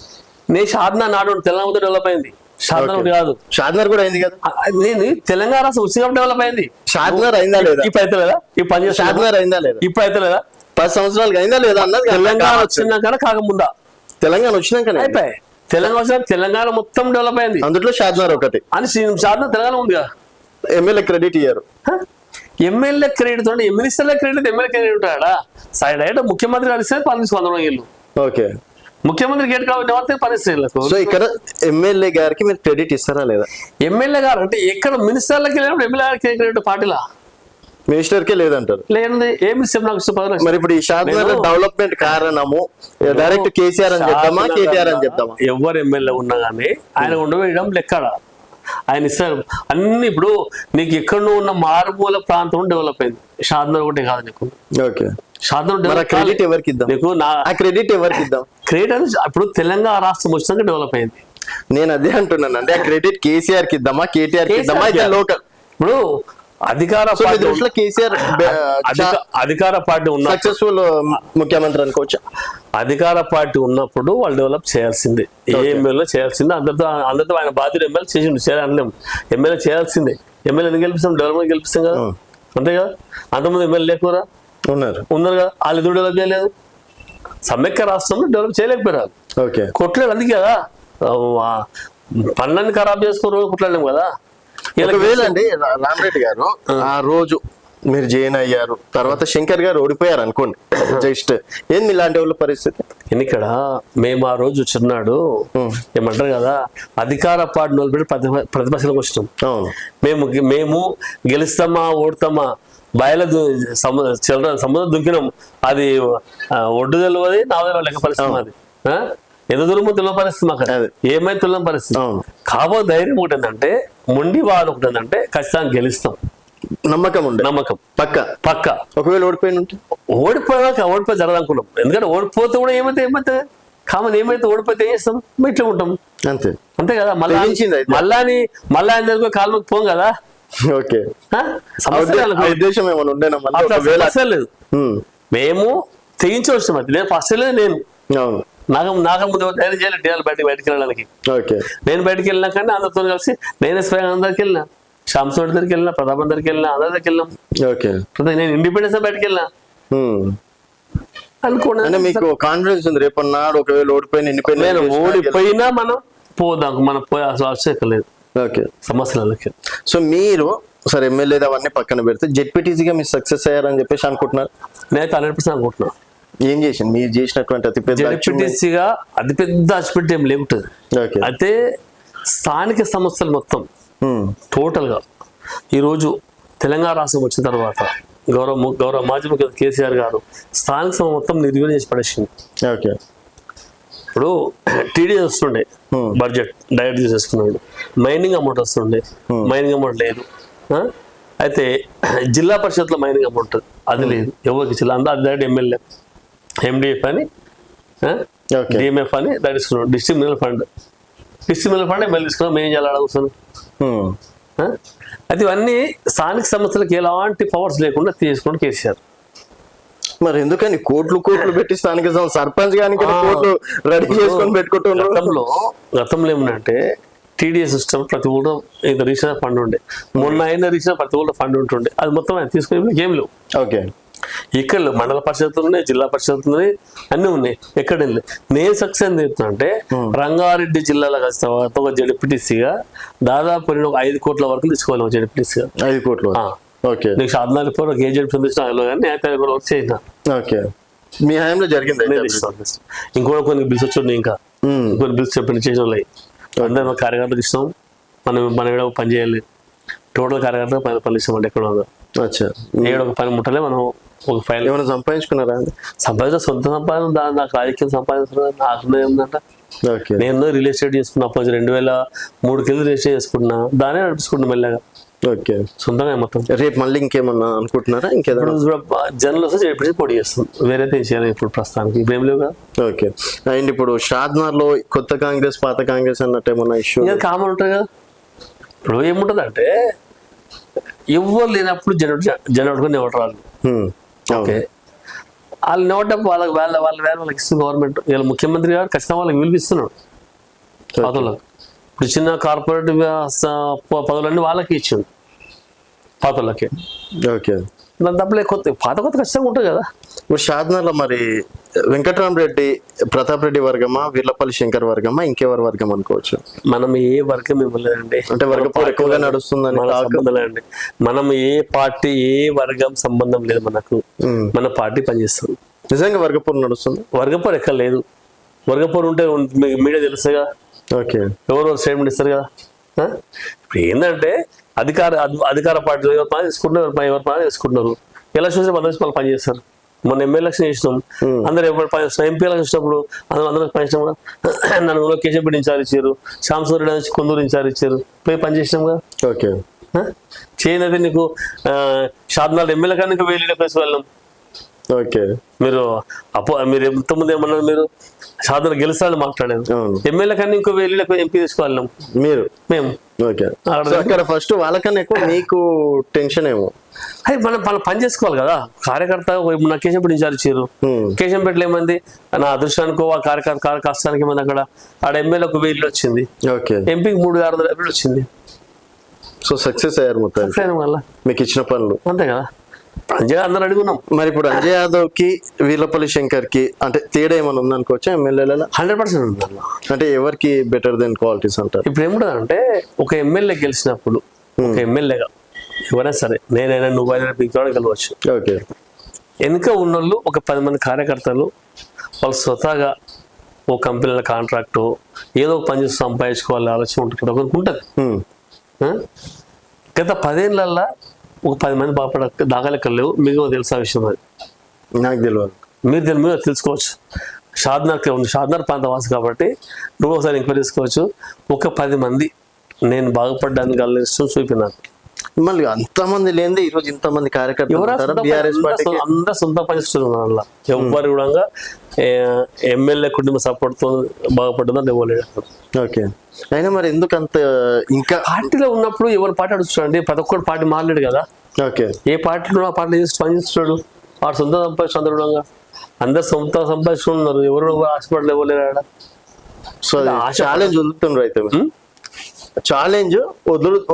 నేను షాద్నగర్ నాడు తెలంగాణ డెవలప్ అయింది, షాద్నగర్ ఒకటి కాదు. షాద్నగర్ కూడా అయింది కదా. నేను తెలంగాణ రాష్ట్రం ఉచితంగా డెవలప్ అయింది. షాద్నగర్ అయిందా లేదా? ఇప్పుడు అయితే లేదా? ఇప్పుడు పని చేస్తా షాద్నగర్ అయిందా లేదా? ఇప్పుడు అయితే లేదా? 10 సంవత్సరాలుగా అయిందా లేదా అన్నది తెలంగాణ వచ్చినాక కాకముందా? తెలంగాణ వచ్చినాకనే అయిపోయి తెలంగాణ వచ్చిన తెలంగాణ మొత్తం డెవలప్ అయింది. అందులో షాద్నగర్ ఒకటి అని షాద్నగర్ తెలంగాణ ఉంది కదా. ఎమ్మెల్యే క్రెడిట్ ఇయ్యారు. ఎమ్మెల్యే క్రెడిట్ అంటే మినిస్టర్ల క్రెడిట్ ఎమ్మెల్యే క్రెడిట్ ఉంటాడా? సైడ్ అయితే ముఖ్యమంత్రి కలిస్తే పని 100 ఏళ్ళు ఓకే. ముఖ్యమంత్రి గేట్ కాబట్టి పనిచేయలేదు. సో ఇక్కడ ఎమ్మెల్యే గారికి మీరు క్రెడిట్ ఇస్తారా లేదా? ఎమ్మెల్యే గారు అంటే ఎక్కడ మినిస్టర్లకి వెళ్ళినప్పుడు ఎమ్మెల్యే గారికి క్రెడిట్ పార్టీలా మినిస్టర్కే లేదంటారు. లేదండి ఏమి ఇస్తాం నాకు 10 లక్షలు. మరి ఇప్పుడు ఈ షాద్నగర్ డెవలప్మెంట్ కారణము డైరెక్ట్ కేసీఆర్ అని చెప్తామా కేటీఆర్ అని చెప్తామా? ఎవరు ఎమ్మెల్యే ఉన్నా కానీ ఆయన ఉండవేయడం లెక్కడ ఆయన ఇస్తారు అన్ని. ఇప్పుడు నీకు ఎక్కడో ఉన్న మారుమూల ప్రాంతం డెవలప్ అయింది. షాద్నగర్ ఒకటే కాదు నీకు. ఓకే. షాద్నగర్ క్రెడిట్ ఎవరికి ఇద్దాం? నీకు ఆ క్రెడిట్ ఎవరికి ఇద్దాం? క్రెడిట్ అని ఇప్పుడు తెలంగాణ రాష్ట్రం వచ్చినాక డెవలప్ అయింది. నేను అదే అంటున్నాను అండి. ఆ క్రెడిట్ కేసీఆర్ కి ఇద్దామా కేటీఆర్ కి ఇద్దామా? ఇది లోకల్. ఇప్పుడు అధికార పార్టీ కేసీఆర్ అధికార పార్టీ ఉన్న సక్సెస్ఫుల్ ముఖ్యమంత్రి అనుకోవచ్చు. అధికార పార్టీ ఉన్నప్పుడు వాళ్ళు డెవలప్ చేయాల్సిందే. ఏ ఎమ్మెల్యే చేయాల్సిందే. అందరితో ఆయన బాధ్యత ఎమ్మెల్యే చేసిండు, చేయాలనలేము. ఎమ్మెల్యే చేయాల్సిందే. ఎమ్మెల్యేని గెలిపిస్తాం, డెవలప్మెంట్ గెలిపిస్తాం కదా. అంతే కదా. అంతకుముందు ఎమ్మెల్యే లేకురా ఉన్నారు కదా. వాళ్ళు ఎదురు డెవలప్ చేయలేదు. సమైక్య రాష్ట్రంలో డెవలప్ చేయలేకపోయారు. ఓకే. కొట్టలేదు. అందుకే కదా పనులన్నీ ఖరాబ్ చేసుకోరు, కొట్టలేము కదా. ఒకవేళ అండి రామరెడ్డి గారు ఆ రోజు మీరు జైన్ అయ్యారు, తర్వాత శంకర్ గారు ఓడిపోయారు అనుకోండి, జస్ట్ ఏంది ఇలాంటి వాళ్ళ పరిస్థితి? ఇక్కడ మేము ఆ రోజు వచ్చినాడు ఏమంటారు కదా, అధికార పార్టీ నిలబెట్టి ప్రతిపక్షాలకు వచ్చినాం. మేము గెలుస్తామా ఓడతామా బయల సముద్రం దుంకినాం. అది ఒడ్డు తెలియదు, నా లెక్క పరిస్థితి. అది ఎందుకు దూరమో తెలియని పరిస్థితి మాకు. ఏమైతే తెలియని పరిస్థితి. కాబో ధైర్యం ఒకటి ఏంటంటే, మొండి వాళ్ళు ఒకటి ఏంటంటే ఖచ్చితంగా గెలుస్తాం. నమ్మకం పక్క. ఒకవేళ ఓడిపోయి జరగదనుకున్నాం. ఎందుకంటే ఓడిపోతే కూడా ఏమైతే కామన్ ఏమైతే ఏం చేస్తాం, ఇట్లా ఉంటాం అంతే కదా. మళ్ళా అందరికీ కాలు పోం కదా. ఓకే. ఉద్దేశం ఏమైనా ఉండేనా? లేదు. మేము తెగించి వచ్చినాం. అది నేను ఫస్ట్ లేదు. నేను నాకు ముందు ధైర్యం చేయాలి బయటకు వెళ్ళడానికి. నేను బయటకు వెళ్ళినా కానీ అందరితో కలిసి నేనే స్వయం అందరికి వెళ్ళినా. శాంసోడి దగ్గరికి వెళ్ళినా, ప్రతాప్ దగ్గరికి వెళ్ళినా, అందరి దగ్గరికి వెళ్ళాం. నేను ఇండిపెండెన్స్ బయటకు వెళ్ళినా అనుకోండి. మీకు కాన్ఫిడెన్స్ ఉంది రేపన్నాడు ఒకవేళ ఓడిపోయినా మనం పోదాం, మనం పోయే అవసరం లేదు. సమస్యలకి. సో మీరు సరే ఎమ్మెల్యే అవన్నీ పక్కన పెడితే జెడ్పీటీసీగా మీరు సక్సెస్ అయ్యారని చెప్పేసి అనుకుంటున్నారు? నేనైతే 100% అనుకుంటున్నాను. ఏం చేసింది మీరు చేసినటువంటి అతిపెద్ద జెడ్పీటీసీగా అతిపెద్ద అచిపెట్టి ఏం లేవుంటుంది. అయితే స్థానిక సమస్యలు మొత్తం టోటల్ గా ఈరోజు తెలంగాణ రాష్ట్రం వచ్చిన తర్వాత గౌరవ మాజీ ముఖ్యమంత్రి కేసీఆర్ గారు స్థానిక సమస్య మొత్తం నిర్వీర్యం చేసి పడేసింది. ఇప్పుడు టీడీఎస్ వస్తుండే, బడ్జెట్ డైరెక్ట్ చేసేసుకున్నాడు. మైనింగ్ అమౌంట్ వస్తుండే, మైనింగ్ అమౌంట్ లేదు. అయితే జిల్లా పరిషత్లో మైనింగ్ అమౌంట్ అది లేదు. ఎవరికి జిల్లా అంతా అది డైరెక్ట్ ఎమ్మెల్యే ఎండిఎఫ్ అని డిఎంఎఫ్ అని దాన్ని తీసుకున్నాడు. డిస్ట్రిక్ట్ మినరల్ ఫండ్ ఎమ్మెల్యే తీసుకున్నాం. మేము చేయాలి అడుగుతున్నాం. అయితే ఇవన్నీ స్థానిక సంస్థలకు ఎలాంటి పవర్స్ లేకుండా తీసుకుని కేసీఆర్. మరి ఎందుకని కోట్లు పెట్టి స్థానిక సర్పంచ్ కానీ కోట్లు రెడీ చేసుకొని పెట్టుకుంటున్నారు? గతంలో ఏమన్నంటే టీడీఎస్ సిస్టమ్ ప్రతి ఊళ్ళో ఇంత రీజనల్ ఫండ్ ఉండే. మొన్న అయిన రీజనల్ ప్రతి ఊళ్ళో ఫండ్ ఉంటుండే. అది మొత్తం ఆయన తీసుకుని ఏం లేవు. ఇక్కడ మండల పరిషత్తులు ఉన్నాయి, జిల్లా పరిషత్తులు ఉన్నాయి, అన్నీ ఉన్నాయి. ఎక్కడ నేను సక్సెస్ ఏం చెప్తున్నా అంటే, రంగారెడ్డి జిల్లాలో కలిసి తర్వాత ఒక జెడ్పీటీసీగా దాదాపు 5 కోట్ల వరకు తీసుకోవాలి. ఒక జెడ్పీటీసీగా 5 కోట్లు. నీకు షాద్నగర్ ఒక జెడ్పీ కానీ నేత వర్క్ చేసిన. మీ హయాంలో జరిగింది. ఇంకో కొన్ని బిల్స్ వచ్చి ఇంకా కొన్ని బిల్స్ చెప్పిన చేసిన వాళ్ళు అందరూ కార్యకర్తలకు ఇష్టం. మనం ఏదో పని చేయాలి. టోటల్ కార్యకర్తలు పని ఇష్టం అంటే ఎక్కడ ఉందో ఏడు ఒక పని ముట్టలే. మనం ఒక ఫైల్ ఏమైనా సంపాదించుకున్నారా? సొంత సంపాదన నాకు రాజకీయం సంపాదించుకున్నా నాకు ఏముందంట. నేను రియల్ ఎస్టేట్ చేసుకున్నా. అప్పుడు 2003 రియల్ ఎస్టేట్ చేసుకున్నా. దానే నడిపించుకుంటున్నా మెల్లగా. సొంతంగా మొత్తం. రేపు మళ్ళీ ఇంకేమన్నా అనుకుంటున్నారా? జనరల్ వస్తే పొడి చేస్తుంది. వేరే చేయాలి ఇప్పుడు ప్రస్తుతానికి ఇప్పుడు ఏం లేవు కదా. అండ్ ఇప్పుడు షాద్నగర్ లో కొత్త కాంగ్రెస్ పాత కాంగ్రెస్ అన్నట్టు ఏమన్నా ఇష్యూ కామన్ ఉంటుంది కదా. ఇప్పుడు ఏముంటుంది అంటే, ఎవరు లేనప్పుడు జనవడుకొని ఎవరు రాదు. ఓకే, వాళ్ళు నోట వాళ్ళకి ఇస్తుంది గవర్నమెంట్. ఇలా ముఖ్యమంత్రి గారు ఖచ్చితంగా వాళ్ళకి పిలిపిస్తున్నాడు పాతలకు. ఇప్పుడు చిన్న కార్పొరేట్ పదవులన్నీ వాళ్ళకి ఇచ్చిండు పాతలకి. ఓకే, దాని తప్పలే కొత్త పాత ఖచ్చితంగా ఉంటుంది కదా. ఇప్పుడు షాద్నగర్లో మరి వెంకట్రామరెడ్డి, ప్రతాప్ రెడ్డి వర్గమా, వీర్లపల్లి శంకర్ వర్గమా, ఇంకెవరి వర్గం అనుకోవచ్చు? మనం ఏ వర్గం ఇవ్వలేదండి, అంటే వర్గపోరు ఎక్కువగా నడుస్తుందని సంబంధం లేదండి. మనం ఏ పార్టీ ఏ వర్గం సంబంధం లేదు మనకు. మన పార్టీ పనిచేస్తుంది. నిజంగా వర్గపోరు నడుస్తుంది? వర్గపోరు ఎక్కడ లేదు. వర్గపోరు ఉంటే మీడియా తెలుస్తుంది కదా. ఓకే, ఎవరు స్టేట్మెంట్ ఇస్తారు కదా. ఇప్పుడు ఏంటంటే అధికార పార్టీలో ఎవరు పని చేసుకుంటున్నారు, ఎవరు పని చేసుకుంటున్నారు. ఎలక్షన్స్ వాళ్ళు పనిచేస్తారు. మొన్న ఎమ్మెల్యే ఎలక్షన్ చేసినాం, అందరూ ఎవరు పనిచేస్తున్నాం. ఎంపీ ఎలక్షన్ వచ్చినప్పుడు అందరూ పనిచేసినాం కదా. నన్ను కేశంపేట ఇన్ఛార్జ్ ఇచ్చారు, శ్యామసూర్యుడు నుంచి కొందూరు ఇన్ఛార్జ్ ఇచ్చారు, పోయి పనిచేసినాం కదా. ఓకే, చేయనది నీకు షాద్నగర్ ఎమ్మెల్యే కానీ ఇంకా వేలు ప్లేస్ వెళ్ళాం. ఓకే, మీరు ఎంతమంది ఏమన్నారు, మీరు షాద్నగర్ గెలుస్తారని మాట్లాడారు. ఎమ్మెల్యే కానీ ఇంకో వేలు ఎంపీ తీసుకోవాళ్ళం మేము. ఓకే, అక్కడ ఫస్ట్ వాళ్ళకన్నా ఎక్కువ మీకు టెన్షన్ ఏమో. అది మనం పని చేసుకోవాలి కదా. కార్యకర్త నా కేశంపేట ఇన్ఛార్జ్ ఇచ్చారు. కేశంపేటలో ఏమైంది, నా అదృష్టానికో ఆ కార్యకర్త కష్టానికి ఏమైంది, అక్కడ ఆడ ఎమ్మెల్యే ఒక 1000 వచ్చింది, ఎంపీకి 3600 వచ్చింది. సో సక్సెస్ అయ్యారు మొత్తం వల్ల మీకు ఇచ్చిన పనులు. అంతే కదా, అంజయ్ అందరూ అడుగున్నాం. మరి ఇప్పుడు అంజయ్ యాదవ్ కి వీర్లపల్లి శంకర్ కి అంటే తేడా ఏమైనా ఉందనుకోవచ్చా ఎమ్మెల్యేల? 100% ఉంది. అంటే ఎవరికి బెటర్ దెన్ క్వాలిటీస్ అంటారు? ఇప్పుడు ఏముంటదంటే ఒక ఎమ్మెల్యే గెలిచినప్పుడు, ఒక ఎమ్మెల్యేగా ఎవరైనా సరే, నేనైనా నువ్వైనా పిక్చర్ గెలవచ్చు. ఓకే, వెనుక ఉన్నోళ్ళు ఒక 10 మంది కార్యకర్తలు వాళ్ళు స్వతహాగా ఓ కంపెనీల కాంట్రాక్టు ఏదో ఒక పని చేసి సంపాదించుకోవాలి ఆలోచన ఉంటుంది, ఒకరికి ఉంటుంది. గత 10 ఏళ్ళల్లో ఒక 10 మంది బాపడ దాఖలెక్కలు లేవు. మీకు తెలుసా విషయం? అది నాకు తెలియదు. మీరు తెలుసుకోవచ్చు. షాద్నగర్ ఉంది, షాద్నగర్ ప్రాంతవాసి కాబట్టి నువ్వు ఒకసారి ఎంక్వైరీ చేసుకోవచ్చు. ఒక 10 మంది నేను బాగుపడ్డానికి గెలిస్తూ చూపినాను. మళ్ళీ అంతమంది లేనిదే ఈ రోజు ఇంతమంది కార్యకర్తలు అందరూ సొంత పనిస్తున్నారు. అలా ఎవరు కూడా ఎమ్మెల్యే కుటుంబ సపోర్ట్ తో బాగుపడ్డదని ఇవ్వలేదు. ఓకే, అయినా మరి ఎందుకు అంత ఇంకా పార్టీలో ఉన్నప్పుడు ఎవరు పార్టీ అడుగుతాడు? ప్రతి ఒక్కరు పార్టీ మారలేడు కదా. ఓకే, ఏ పార్టీలో ఆ పార్టీ చేసి పనిచేస్తున్నాడు, వాడు సొంత సంపాదించు. అందరు సొంత సంపాదించుకున్నారు, ఎవరు ఆశపడలు ఇవ్వలేరు. సో ఛాలెంజ్ వదులుతున్నారు. అయితే ఛాలెంజ్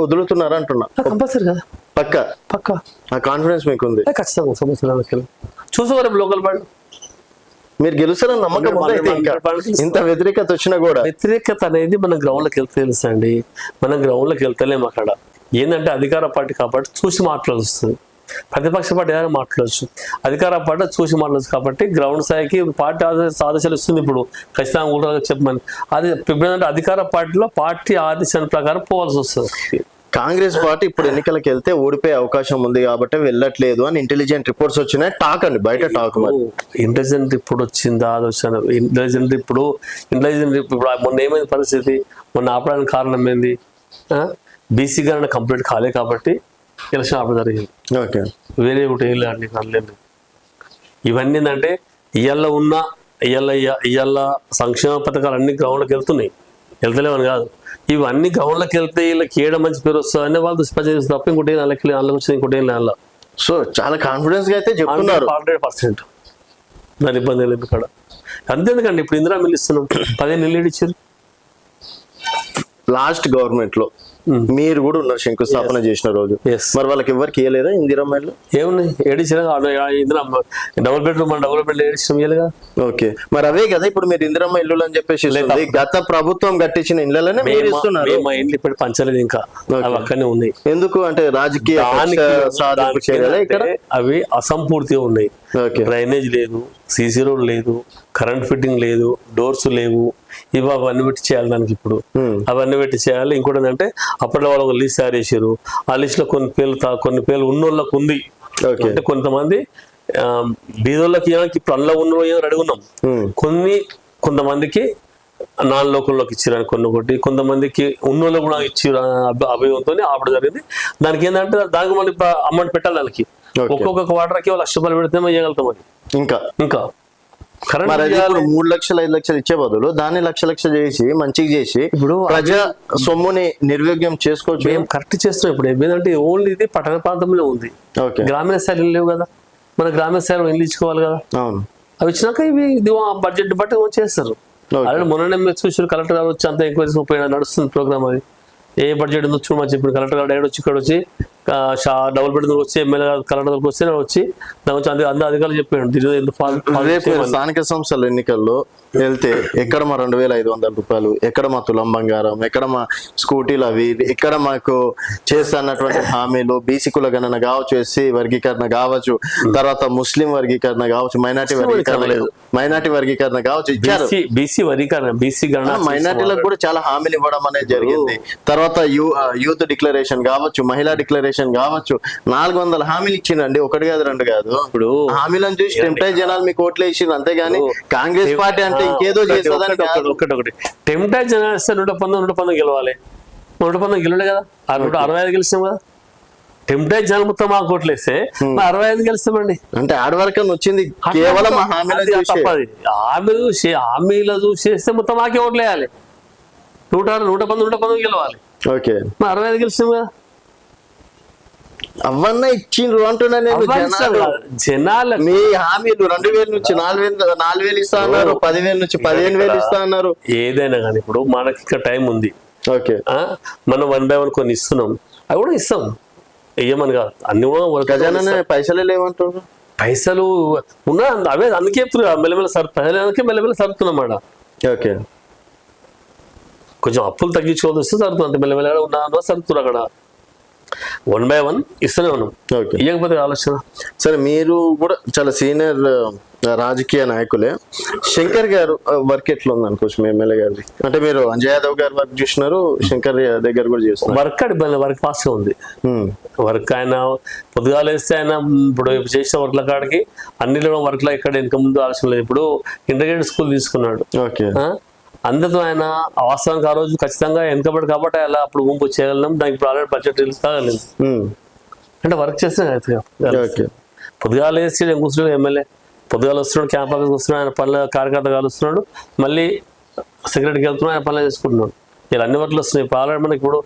వదులుతున్నారు అంటున్నా. కంపల్సరీ కదా, పక్క ఆ కాన్ఫిడెన్స్ మీకు ఉంది? ఖచ్చితంగా చూసుకోవాలి. లోకల్ పార్టీ మీరు గెలుస్తారని నమ్మకం ఉంది. ఇంకా ఇంత వ్యతిరేకత వచ్చినా కూడా వ్యతిరేకత అనేది మన గ్రౌండ్లోకి వెళ్తే తెలుసండి. మనం గ్రౌండ్లోకి వెళ్తలేము. అక్కడ ఏంటంటే అధికార పార్టీ కాబట్టి చూసి మాట్లాడుస్తుంది, ప్రతిపక్ష పార్టీ ఏదైనా మాట్లాడచ్చు, అధికార పార్టీ చూసి మాట్లాడచ్చు. కాబట్టి గ్రౌండ్ స్థాయికి పార్టీ ఆదేశాలు ఇస్తుంది. ఇప్పుడు ఖచ్చితంగా కూడా చెప్పమని అది ఇప్పుడు అధికార పార్టీలో పార్టీ ఆదేశాల ప్రకారం పోవాల్సి వస్తుంది. కాంగ్రెస్ పార్టీ ఇప్పుడు ఎన్నికలకు వెళ్తే ఓడిపోయే అవకాశం ఉంది కాబట్టి వెళ్ళట్లేదు అని ఇంటెలిజెంట్ రిపోర్ట్స్ వచ్చినాయి. టాక్ అండి, బయట టాక్. ఇంటెలిజెంట్ రిపోర్ట్ వచ్చిందా? అది వచ్చాను. ఇంటెలిజెంట్ ఇప్పుడు మొన్న ఏమైంది పరిస్థితి, మొన్న ఆపడానికి కారణం ఏంది? బీసీ గారిని కంప్లీట్ కాలే కాబట్టి ఎలక్షన్ ఆపడం జరిగింది. ఓకే, వేరే ఒకటి వెళ్ళండి అనలేదు. ఇవన్నీ ఏంటంటే ఇవాళ సంక్షేమ పథకాలు అన్ని గ్రౌండ్లోకి వెళ్తలేమని కాదు. ఇవన్నీ గ్రౌండ్లోకి వెళ్తే వీళ్ళకి ఏడ మంచి పేరు వస్తుందని వాళ్ళు దుష్ప్రచారం తప్ప ఇంకోటి అందులోకి వచ్చింది, ఇంకోటి నెల. సో చాలా కాన్ఫిడెన్స్ గా అయితే చెప్తున్నారు. 100% దాని ఇబ్బంది లేదు ఇక్కడ. అంతేందుకండి ఇప్పుడు ఇందిరా మిల్లు ఇస్తున్నాం, 15 ఇల్లు ఇచ్చారు లాస్ట్ గవర్నమెంట్ లో. మీరు కూడా ఉన్నారు శంకుస్థాపన చేసిన రోజు. మరి వాళ్ళకి ఎవరికి ఇవ్వలేదా ఇందిరమ్మ ఇల్లు? ఏమున్నాయి ఏడిచ్చినా డబుల్ బెడ్రూమ్ ఏడిచ్చినా. ఓకే, మరి అవే కదా ఇప్పుడు మీరు ఇందిరమ్మ ఇల్లు అని చెప్పేసి గత ప్రభుత్వం కట్టించిన ఇళ్ళనే మీరు ఇస్తున్నారు. మా ఇంట్లో ఇప్పుడు పంచలేదు ఇంకా, అవి అక్కడనే ఉన్నాయి. ఎందుకు అంటే రాజకీయ అవి అసంపూర్తిగా ఉన్నాయి. డ్రైనేజ్ లేదు, సీసీ రోడ్ లేదు, కరెంట్ ఫిట్టింగ్ లేదు, డోర్స్ లేవు. ఇవి అవన్నీ పెట్టి చేయాలి దానికి. ఇప్పుడు అవన్నీ పెట్టి చేయాలి. ఇంకోటి ఏంటంటే అప్పట్లో వాళ్ళు ఒక లిస్ట్ తయారు చేశారు. ఆ లిస్ట్ లో కొన్ని పేర్లు ఉన్నోళ్ళకి ఉంది. అంటే కొంతమంది బీదోళ్ళకి ఇప్పుడు అందులో ఉన్న రెడీ ఉన్నాం. కొంతమందికి నాన్ లోకల్లోకి ఇచ్చారని ఒకటి, కొంతమందికి ఉన్నోళ్ళు కూడా ఇచ్చారు అభియోగంతో ఆపడం జరిగింది. దానికి ఏంటంటే దానికి మళ్ళీ అమౌంట్ పెట్టాలి. దానికి ఒక్కొక్క క్వార్టర్కి ₹1,00,000 పెడితే ఇవ్వగలుగుతామని. ఇంకా 3 లక్షలు 5 లక్షలు ఇచ్చే బదులు దాన్ని లక్ష చేసి మంచిగా చేసి ఇప్పుడు ప్రజా సొమ్ముని నిర్వీర్యం చేసుకోవచ్చు. మేము కరెక్ట్ చేస్తున్నాం. ఇప్పుడు ఏంటంటే ఓన్లీ ఇది పట్టణ ప్రాంతంలో ఉంది, గ్రామీణ స్థాయిలో లేవు కదా. మన గ్రామీణ స్థాయిలో ఇల్లు ఇచ్చుకోవాలి కదా, అవును. అవి ఇచ్చినాక ఇవి బడ్జెట్ బట్టి చేస్తారు. అలాగే మొన్ననే మీరు చూసారు, కలెక్టర్ గారు వచ్చి అంత ఎంక్వైరీస్ నడుస్తుంది ప్రోగ్రామ్. అది ఏ బడ్జెట్ ఉందో చూడమని చెప్పి కలెక్టర్ గారు డైరెక్ట్ వచ్చి ఇక్కడ వచ్చి డబుల్ బెడ్రూమ్ వచ్చి ఎమ్మెల్యే గారు కలెక్టర్ దగ్గరకు వచ్చి వచ్చి దాని వచ్చి అందరు అధికారులు చెప్పాడు దీని రేపు స్థానిక సంస్థల ఎన్నికల్లో వెళ్తే ఎక్కడ మా 2,500 రూపాయలు, ఎక్కడ మా తులం బంగారం, ఎక్కడ మా స్కూటీలు అవి, ఎక్కడ మాకు చేస్తున్నటువంటి హామీలు, బీసీ కుల గణన కావచ్చు, ఎస్సీ వర్గీకరణ కావచ్చు, తర్వాత ముస్లిం వర్గీకరణ కావచ్చు, మైనార్టీ వర్గీకరణ కావచ్చు ఇచ్చారు. బీసీ వర్గీకరణ, బీసీ గణన, మైనార్టీలకు కూడా చాలా హామీలు ఇవ్వడం అనేది జరిగింది. తర్వాత యూత్ డిక్లరేషన్ కావచ్చు, మహిళా డిక్లరేషన్ కావచ్చు, 400 హామీలు ఇచ్చిండండి, ఒకటి కాదు రెండు కాదు. ఇప్పుడు హామీలను చూసి టెంప్టైజ్ జనాలు మీకు ఓట్లు ఇచ్చిండ్రు, అంతేగాని కాంగ్రెస్ పార్టీ అంటే ఇంకేదో చేస్తుందని ఒకటి టెంప్టైజ్ జనాలు ఇస్తే 119 గెలవాలి, 119 గెలవలే కదా, 65 గెలిచాం కదా. టెంప్టైజ్ జనాలు మొత్తం మాకు ఓట్లు వేస్తే 65 గెలుస్తామండి. అంటే ఆడ వరకు వచ్చింది కేవలం హామీలు చూసేస్తే మొత్తం మాకే ఓట్లు వేయాలి. 119 గెలవాలి, ఓకే, 65 గెలిచాం కదా. అవన్నీ ఇచ్చిండ్రు అంటున్నా నేను. జనాలు మీ హామీలు 2,000 నుంచి 4,000 ఇస్తా అన్నారు, 10,000 నుంచి 15,000 ఇస్తా అన్నారు. ఏదైనా కానీ ఇప్పుడు మనకి ఇక్కడ టైం ఉంది, ఓకే, మనం 1 by 1 కొన్ని ఇస్తున్నాం, అవి కూడా ఇస్తాం, ఇయ్యమని కాదు. అన్ని కూడా ఖజానా పైసలే లేవంటున్నారు. పైసలు ఉన్నా అవే, అందుకే చెప్తున్నా మెల్లమెల్ల పైసలు మెల్లమెల్ల సరుకుతున్నమాట. ఓకే, కొంచెం అప్పులు తగ్గించుకోవాల్సి వస్తే సరుకుతుంది, అంత మెల్లమెల్లగా ఉన్నా సరుకుతున్నారు అక్కడ. 1 by 1 ఇస్తూనే ఉన్నాం, ఇవ్వకపోతే ఆలోచన. సరే, మీరు కూడా చాలా సీనియర్ రాజకీయ నాయకులే. శంకర్ గారు వర్క్ ఎట్లా ఉంది అనుకోవచ్చు మీ ఎమ్మెల్యే గారి? అంటే మీరు అంజయ్ యాదవ్ గారు వర్క్ చూసినారు, శంకర్ దగ్గర కూడా చేస్తున్నారు. వర్క్ ఫాస్ట్ గా ఉంది. వర్క్ ఆయన పొద్దుగాలు వేస్తే ఆయన ఇప్పుడు చేసిన వర్క్ల కాడికి అన్నిలో వర్క్ లో ఇక్కడ ఇంకా ముందు ఆలోచన లేదు. ఇప్పుడు ఇంటర్మీడియట్ స్కూల్ తీసుకున్నాడు, ఓకే, అందరితో ఆయన వాస్తవానికి ఆ రోజు ఖచ్చితంగా వెనుకబడి కాబట్టి అలా అప్పుడు ఊంపు చేయగలం, దానికి ఇప్పుడు ఆల్రెడీ బడ్జెట్ రిలీజ్ కాగలేదు. అంటే వర్క్ చేస్తే పొద్దుగాలు వేసి నేను కూర్చున్నాడు ఎమ్మెల్యే, పొద్దుగాలు వస్తున్నాడు, క్యాంప్ ఆఫీస్ వస్తున్నాడు, ఆయన పనుల కార్యకర్త కాలుస్తున్నాడు, మళ్ళీ సెక్రటరీకి వెళ్తున్నాడు, ఆయన పనులు చేసుకుంటున్నాడు. ఇలా అన్ని వర్క్లు వస్తున్నాయి. ఇప్పుడు ఆల్రెడీ మనకి ఇప్పుడు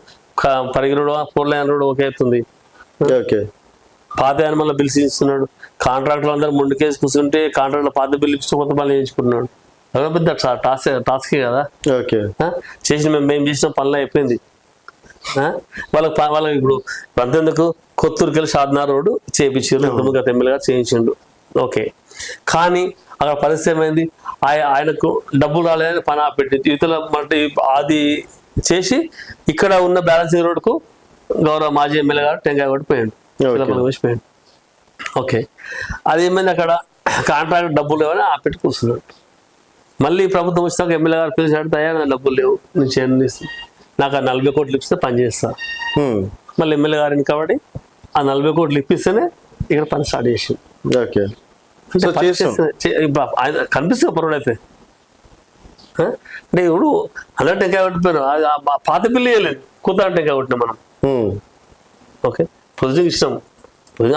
పరిగిరుడు 4 లైన్ రోడ్ ఒకే అవుతుంది, పాత ఆయన మళ్ళీ బిల్స్ ఇస్తున్నాడు. కాంట్రాక్టర్లు అందరూ ముందుకేసి కూర్చుంటే కాంట్రాక్టర్ పాత బిల్లు ఇచ్చి కొత్త పనులు చేయించుకుంటున్నాడు. అదే పెద్ద టాస్కే కదా. చేసిన మేము చేసిన పనులు అయిపోయింది. వాళ్ళకి ఇప్పుడు అంతెందుకు కొత్తూరుకి వెళ్ళి షాద్నార్ రోడ్డు చేయించారు, గత ఎమ్మెల్యే గారు చేయించిండు, ఓకే. కానీ అక్కడ పరిస్థితి ఏమైంది, ఆయనకు డబ్బులు రాలేదని పని ఆపెట్టి ఇతర అంటే అది చేసి ఇక్కడ ఉన్న బ్యాలెన్సింగ్ రోడ్డుకు గౌరవ మాజీ ఎమ్మెల్యే గారు టెంకాయ కొట్టి పోయాడు. ఓకే, అది ఏమైంది, అక్కడ కాంట్రాక్ట్ డబ్బులు లేవని ఆపెట్టి కూర్చున్నాడు. మళ్ళీ ప్రభుత్వం వచ్చాక ఎమ్మెల్యే గారు పిలిచాడు, తయారు నా డబ్బులు లేవు, నేను చేయను, నాకు ఆ 40 కోట్లు ఇప్పిస్తే పని చేస్తా. మళ్ళీ ఎమ్మెల్యే గారిని కాబట్టి ఆ 40 కోట్లు ఇప్పిస్తేనే ఇక్కడ పని స్టార్ట్ చేసింది. కనిపిస్తుంది పొరడైతే. అంటే ఇప్పుడు అందరూ టెంకాయ కొట్టిపోయారు, పాత బిల్లు వేయలేదు, కొత్త టెంకాయ కొట్టినాం మనం. ఓకే, ప్రొసీజింగ్ ఇష్టం,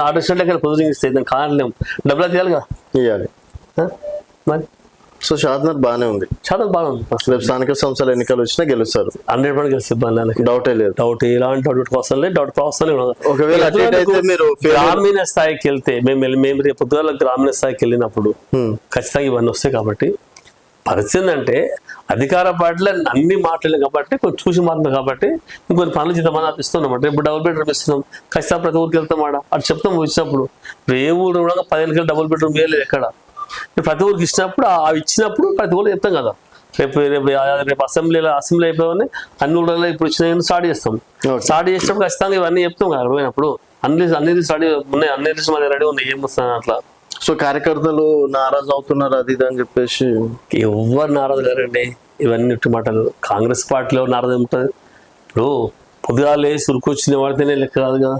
ఆర్డర్ ఇచ్చినట్లయితే ప్రొసీజింగ్ ఇస్తే దాన్ని కానలేము, డబ్బులు తీయాలిగా, ఇవ్వాలి మరి. సో షాద్నగర్ బాగానే ఉంది, రేపు స్థానిక సంస్థల ఎన్నికలు వచ్చినా గెలుస్తారు, 100% గెలుస్తారు, డౌటే లేదు. డౌట్ ఎలాంటి డౌట్ కోసం లేదు, డౌట్ ప్రాసెస్. ఒకవేళ మీరు గ్రామీణ స్థాయికి వెళ్తే మేము రేపు పొద్దుగాల గ్రామీణ స్థాయికి వెళ్ళినప్పుడు ఖచ్చితంగా ఇవన్నీ వస్తాయి. కాబట్టి పరిస్థితి అంటే అధికార పార్టీలో అన్ని మాట్లాడలేం కాబట్టి కొంచెం చూసి మాట్లాడు కాబట్టి ఇంకొన్ని పనులు జీతమని ఆపిస్తున్నాం. అంటే ఇప్పుడు డబుల్ బెడ్రూమ్ ఇస్తున్నాం, ఖచ్చితంగా ప్రతి ఊరికి వెళ్తాం, అటు చెప్తాం వచ్చినప్పుడు. ఏ ఊరు కూడా 10 ఏళ్ళకి డబుల్ బెడ్రూమ్ వేయలేదు ఎక్కడ. ప్రతి ఊరికి ఇచ్చినప్పుడు అవి ఇచ్చినప్పుడు ప్రతి ఊళ్ళో చెప్తాం కదా. రేపు అసెంబ్లీ అయిపోయి అన్ని ఊళ్ళలో ఇప్పుడు ఇచ్చిన స్టార్ట్ చేస్తాం. స్టార్ట్ చేసినప్పుడు ఖచ్చితంగా ఇవన్నీ చెప్తాం కదా. పోయినప్పుడు అన్ని స్టార్ట్ ఉన్నాయి, అన్ని మన రెడీ ఉన్నాయి, ఏమొస్తాను అట్లా. సో కార్యకర్తలు నారాజు అవుతున్నారు అది ఇది అని చెప్పేసి. ఎవరు నారాజు లేరండి, ఇవన్నీ మాటలు. కాంగ్రెస్ పార్టీలో నారాజు ఉంటుంది. ఇప్పుడు పొద్దుగాలు వేసి ఉరికొచ్చిన వాడితేనే లెక్క కాదు కదా.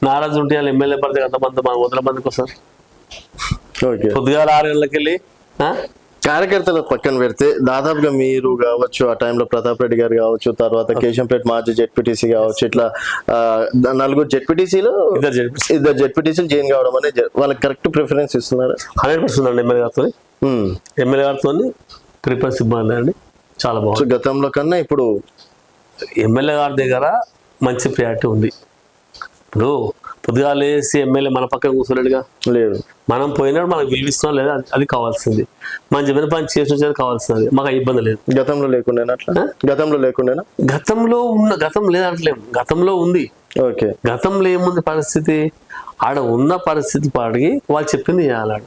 నారాజు ఉంటే వాళ్ళు ఎమ్మెల్యే పడితే అంతమంది 100 మందికి వస్తారు. పొద్దుగాల 6 గంటలకు వెళ్ళి కార్యకర్తల పక్కన పెడితే దాదాపుగా మీరు కావచ్చు, ఆ టైంలో ప్రతాప్ రెడ్డి గారు కావచ్చు, తర్వాత కేశంపేట మాజీ జెడ్పీటీసీ కావచ్చు, ఇట్లా 4 జెడ్పీటీసీలు 2 జెడ్పీటీసీలు జైన్ కావడం అనేది వాళ్ళకి కరెక్ట్ ప్రిఫరెన్స్ ఇస్తున్నారు. 100% అండి. ఎమ్మెల్యే గారితో ప్రిఫరెన్స్ ఇవ్వాలి అండి, చాలా బాగుంది. గతంలో కన్నా ఇప్పుడు ఎమ్మెల్యే గారి దగ్గర మంచి ప్రయారిటీ ఉంది. ఇప్పుడు పొద్దుగా లేసి ఎమ్మెల్యే మన పక్కన కూర్చోలేడుగా. లేదు. మనం పోయినాడు మనకు విలువిస్తున్నాం లేదా అది కావాల్సింది. మనం చెప్పిన పని చేసి వచ్చేది కావాల్సింది. మాకు ఆ ఇబ్బంది లేదు. గతంలో లేకుండేనా అట్లా? గతంలో లేకుండేనా? గతం లేదంటలేము, గతంలో ఉంది. ఓకే. గతంలో ఏముంది పరిస్థితి? ఆడ ఉన్న పరిస్థితి పాడికి వాళ్ళు చెప్పింది చేయాలి.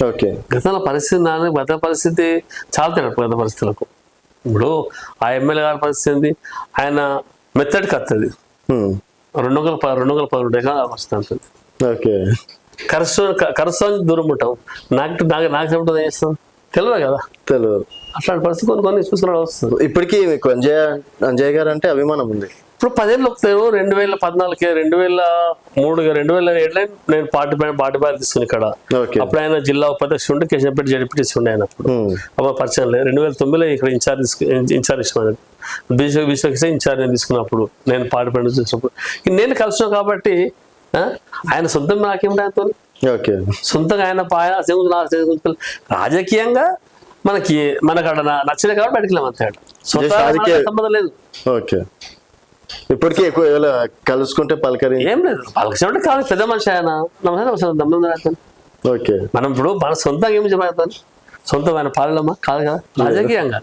ఓకే. గతంలో పరిస్థితి గత పరిస్థితి చాలా తేడా గత పరిస్థితులకు. ఇప్పుడు ఆ ఎమ్మెల్యే గారి పరిస్థితి ఏంది? ఆయన మెత్తడికి వస్తుంది 210 ఎకరాలు వస్తుంది. ఓకే. కరస్తో దూరం ఉంటాం. నాకు ఏముంటుంది ఏం చేస్తాం తెలియదు కదా. తెలియదు. అట్లాంటి పరిస్థితి కొన్ని చూసుకుని వస్తుంది. ఇప్పటికీ మీకు అంజయ్ గారు అంటే అభిమానం ఉంది. ఇప్పుడు 10 ఏళ్ళు వస్తాయి. 2014 2007 నేను పార్టీ పేరు తీసుకుని ఇక్కడ. అప్పుడు ఆయన జిల్లా ఉపాధ్యక్షుడు ఉంటే కేశంపేట జడ్పీటీసీ ఉండే ఆయన. అప్పుడు పరిచయం లేదు. 2009 ఇక్కడ ఇన్ఛార్జ్ ఇచ్చిన బీసీ ఇన్ఛార్జ్ నేను తీసుకున్నప్పుడు, నేను పార్టీ పేరు చూసినప్పుడు నేను కలిసిన కాబట్టి ఆయన సొంతం నాకేమిటి ఆయనతో. ఓకే. సొంతంగా ఆయన రాజకీయంగా మనకు అక్కడ నచ్చిన కాబట్టి బయటకు అంతే. సంబంధం లేదు. ఓకే. ఇప్పటికీ ఎక్కువ కలుసుకుంటే పలకరి ఏం లేదు. పలకరించే కాదు, పెద్ద మనిషి ఆయన. నమస్తే. ఓకే. మనం ఇప్పుడు మన సొంతంగా ఏమి చెప్పాను, సొంతమైన పాలనమ్మా కాదు కదా, రాజకీయంగా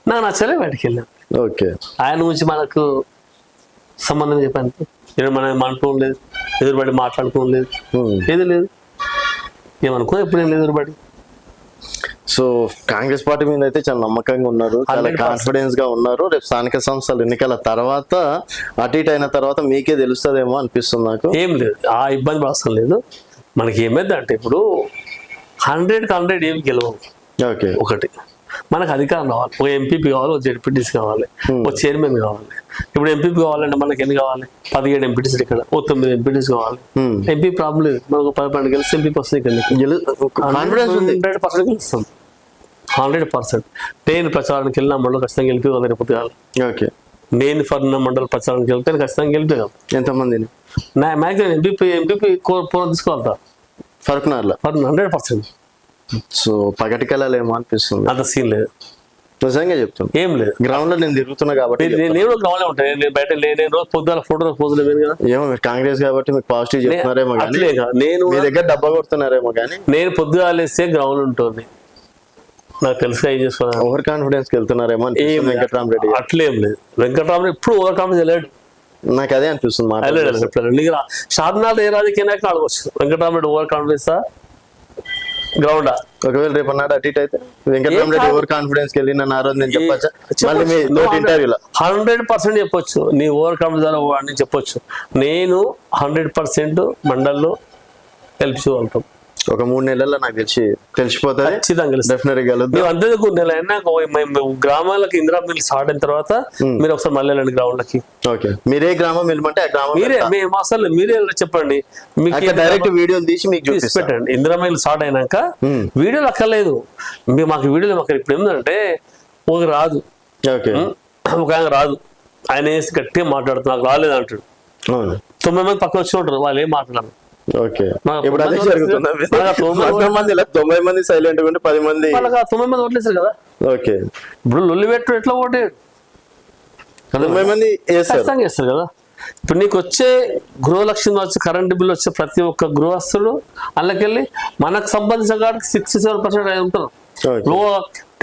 నాకు నచ్చలే బయటకు వెళ్ళాను. ఓకే. ఆయన గురించి మనకు సంబంధం చెప్పాను. మనం అనుకోవడం లేదు, ఎదురుబడి మాట్లాడుకోవడం లేదు, ఏది లేదు. ఏమనుకో ఎప్పుడేం లేదు ఎదురుబడి. సో కాంగ్రెస్ పార్టీ మీద అయితే చాలా నమ్మకంగా ఉన్నారు, చాలా కాన్ఫిడెన్స్ గా ఉన్నారు. రేపు స్థానిక సంస్థల ఎన్నికల తర్వాత అటు ఇటు అయిన తర్వాత మీకే తెలుస్తుందేమో అనిపిస్తుంది నాకు. ఏం లేదు, ఆ ఇబ్బంది అవసరం లేదు. మనకి ఏమైంది అంటే ఇప్పుడు 100 ఏమి గెలవవు. ఓకే. ఒకటి మనకు అధికారం కావాలి. ఒక ఎంపీపీ కావాలి, ఒక జెడ్పీటీసీ కావాలి, ఒక చైర్మన్ కావాలి. ఇప్పుడు ఎంపీపీ కావాలంటే మనకి ఎన్ని కావాలి? 17 ఎంపీటీసీ ఇక్కడ, 9 ఎంపీటీసీ కావాలి. ఎంపీ ప్రాబ్లం లేదు, మనకు 12 గెలిస్తే ఎంపీ వస్తుంది. ఇక్కడ 100% గెలుస్తాం. 100%. నేను ప్రచారానికి వెళ్ళిన మండలం ఖచ్చితంగా గెలిపి రేపు. ఓకే. నేను ఫర్న మండలం ప్రచారానికి వెళ్తే ఖచ్చితంగా గెలిపే కదా. ఎంతమందిని? నా మ్యాక్సిమం ఎంపీ పూర్వం తీసుకోవాలతా ఫరక్నగర్లో 100%. సో పగటికెళ్ళాలేమో అనిపిస్తుంది. అంత సీన్ లేదు, నిజంగా చెప్తాను. ఏం లేదు. గ్రౌండ్ లో నేను తిరుగుతున్నా కాబట్టి నేను గ్రౌండ్ లో ఉంటాను. నేను బయట నేను రోజు పొద్దున ఫోటో పోజులు కదా. ఏమో మీరు కాంగ్రెస్ కాబట్టి మీకు పాజిటివ్ చెప్తున్నారేమో కానీ నేను మీ దగ్గర డబ్బా కొడుతున్నారేమో కానీ నేను పొద్దుగా లేస్తే గ్రౌండ్ ఉంటుంది. నాకు తెలుసుగా ఏం చేస్తున్నా. ఓవర్ కాన్ఫిడెన్స్ కి వెళ్తున్నారేమో వెంకటరామరెడ్డి. అట్లేం లేదు. వెంకటరామరెడ్డి ఎప్పుడు ఓవర్ కాన్ఫిడెన్స్ వెళ్ళాడు. నాకు అదే అనిపిస్తుంది. షాద్నాథ్ ఏ రాజకీయ నాయకులు అడగవచ్చు, వెంకటరామరెడ్డి ఓవర్ కాన్ఫిడెన్స్ గ్రౌండ్. ఒకవేళ రేపు అన్నాడు అటు ఇటు అయితే వెంకటరామరెడ్డి ఓవర్ కాన్ఫిడెన్స్ కి వెళ్ళి నన్ను ఆ రోజు నేను చెప్పచ్చా? మళ్ళీ మీ ఇంటర్వ్యూలో 100% చెప్పొచ్చు. నీ ఓవర్ కాన్ఫిడెన్స్ అని చెప్పొచ్చు. నేను 100% మండల్లో గెలిపించగలుగుతాం. ఒక 3 నెలల్లో నాకు తెలిసిపోతుంది. ఖచ్చితంగా డెఫినెట్గా కలుద్దాం. మేము అంతే నెల అయినా గ్రామాలకు ఇందిరా మిల్ స్టార్ట్ అయిన తర్వాత మీరు ఒకసారి మళ్ళీ వెళ్ళండి గ్రౌండ్లకి. ఓకే. మీరే గ్రామం వెళ్ళమంటే ఆ గ్రామం మేము అసలు మీరే చెప్పండి. మీకు డైరెక్ట్ వీడియోలు తీసి మీకు చూసి పెట్టండి. ఇందిరా మిల్ స్టార్ట్ అయినాక వీడియోలు అక్కర్లేదు. మాకు వీడియోలు మాకు ఇప్పుడు ఏంటంటే ఒక రాదు. ఓకే. ఒక ఆయన రాదు, ఆయన వేసి గట్టిగా మాట్లాడుతున్నారు, నాకు రాలేదు అంటాడు. 9 మంది పక్కన వచ్చి ఉంటారు, వాళ్ళు ఏం మాట్లాడరు. ఓకే. ఇప్పుడు అదే జరుగుతుంది. 90 మంది సైలెంట్ గా ఉంటే 10 మంది 9 మంది ఓట్లేసారు కదా. ఓకే. ఇప్పుడు లొల్లి పెట్టు ఎట్లా ఓటేడు 90 మంది వేస్తారు కదా. ఇప్పుడు నీకు వచ్చే గృహలక్ష్మి వచ్చే కరెంటు బిల్లు వచ్చే ప్రతి ఒక్క గృహస్థుడు అందులోకెళ్ళి మనకు సంబంధించిన కాడికి 67% అయి ఉంటారు.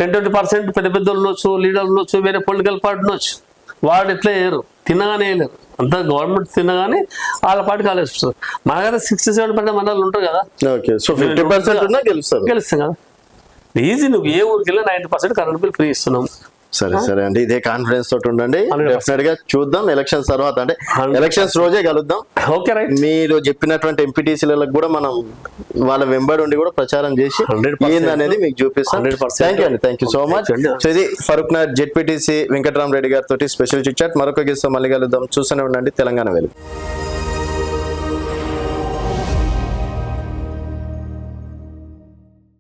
10-20% పెద్ద పెద్ద ఉండొచ్చు, లీడర్లు ఉండొచ్చు, వేరే పొలిటికల్ పార్టీ ఉండొచ్చు. వాడు ఎట్లా వేయరు, తినగానే వేయలేరు. అంతా గవర్నమెంట్ తినగానే వాళ్ళ పార్టీకి వాళ్ళు వేస్తారు. మనకైతే 67% మండలాలు ఉంటారు కదా. సో 50% గెలుస్తాం కదా. ఈజీ. నువ్వు ఏ ఊరికి వెళ్ళి 90% కరెంట్ బిల్ ఫ్రీ ఇస్తున్నాం. సరే అండి, ఇదే కాన్ఫిడెన్స్ తోటి ఉండండి. డెఫినెట్ గా చూద్దాం ఎలక్షన్స్ తర్వాత, అంటే ఎలక్షన్స్ రోజే కలుద్దాం. Okay right. మీరు చెప్పినటువంటి ఎంపీటీసీలకు కూడా మనం వాళ్ళ వెంబడి ఉండి కూడా ప్రచారం చేసి ఏందనేది మీకు చూపిస్తాం. Thank you so much. So ఇది ఫరూక్నగర్ జెడ్పీటీసీ వెంకటరామరెడ్డి గారితో స్పెషల్ చిట్ చాట్. మరొక గీస్తో మళ్ళీ కలుద్దాం. చూస్తూనే ఉండండి తెలంగాణ వెలుగు.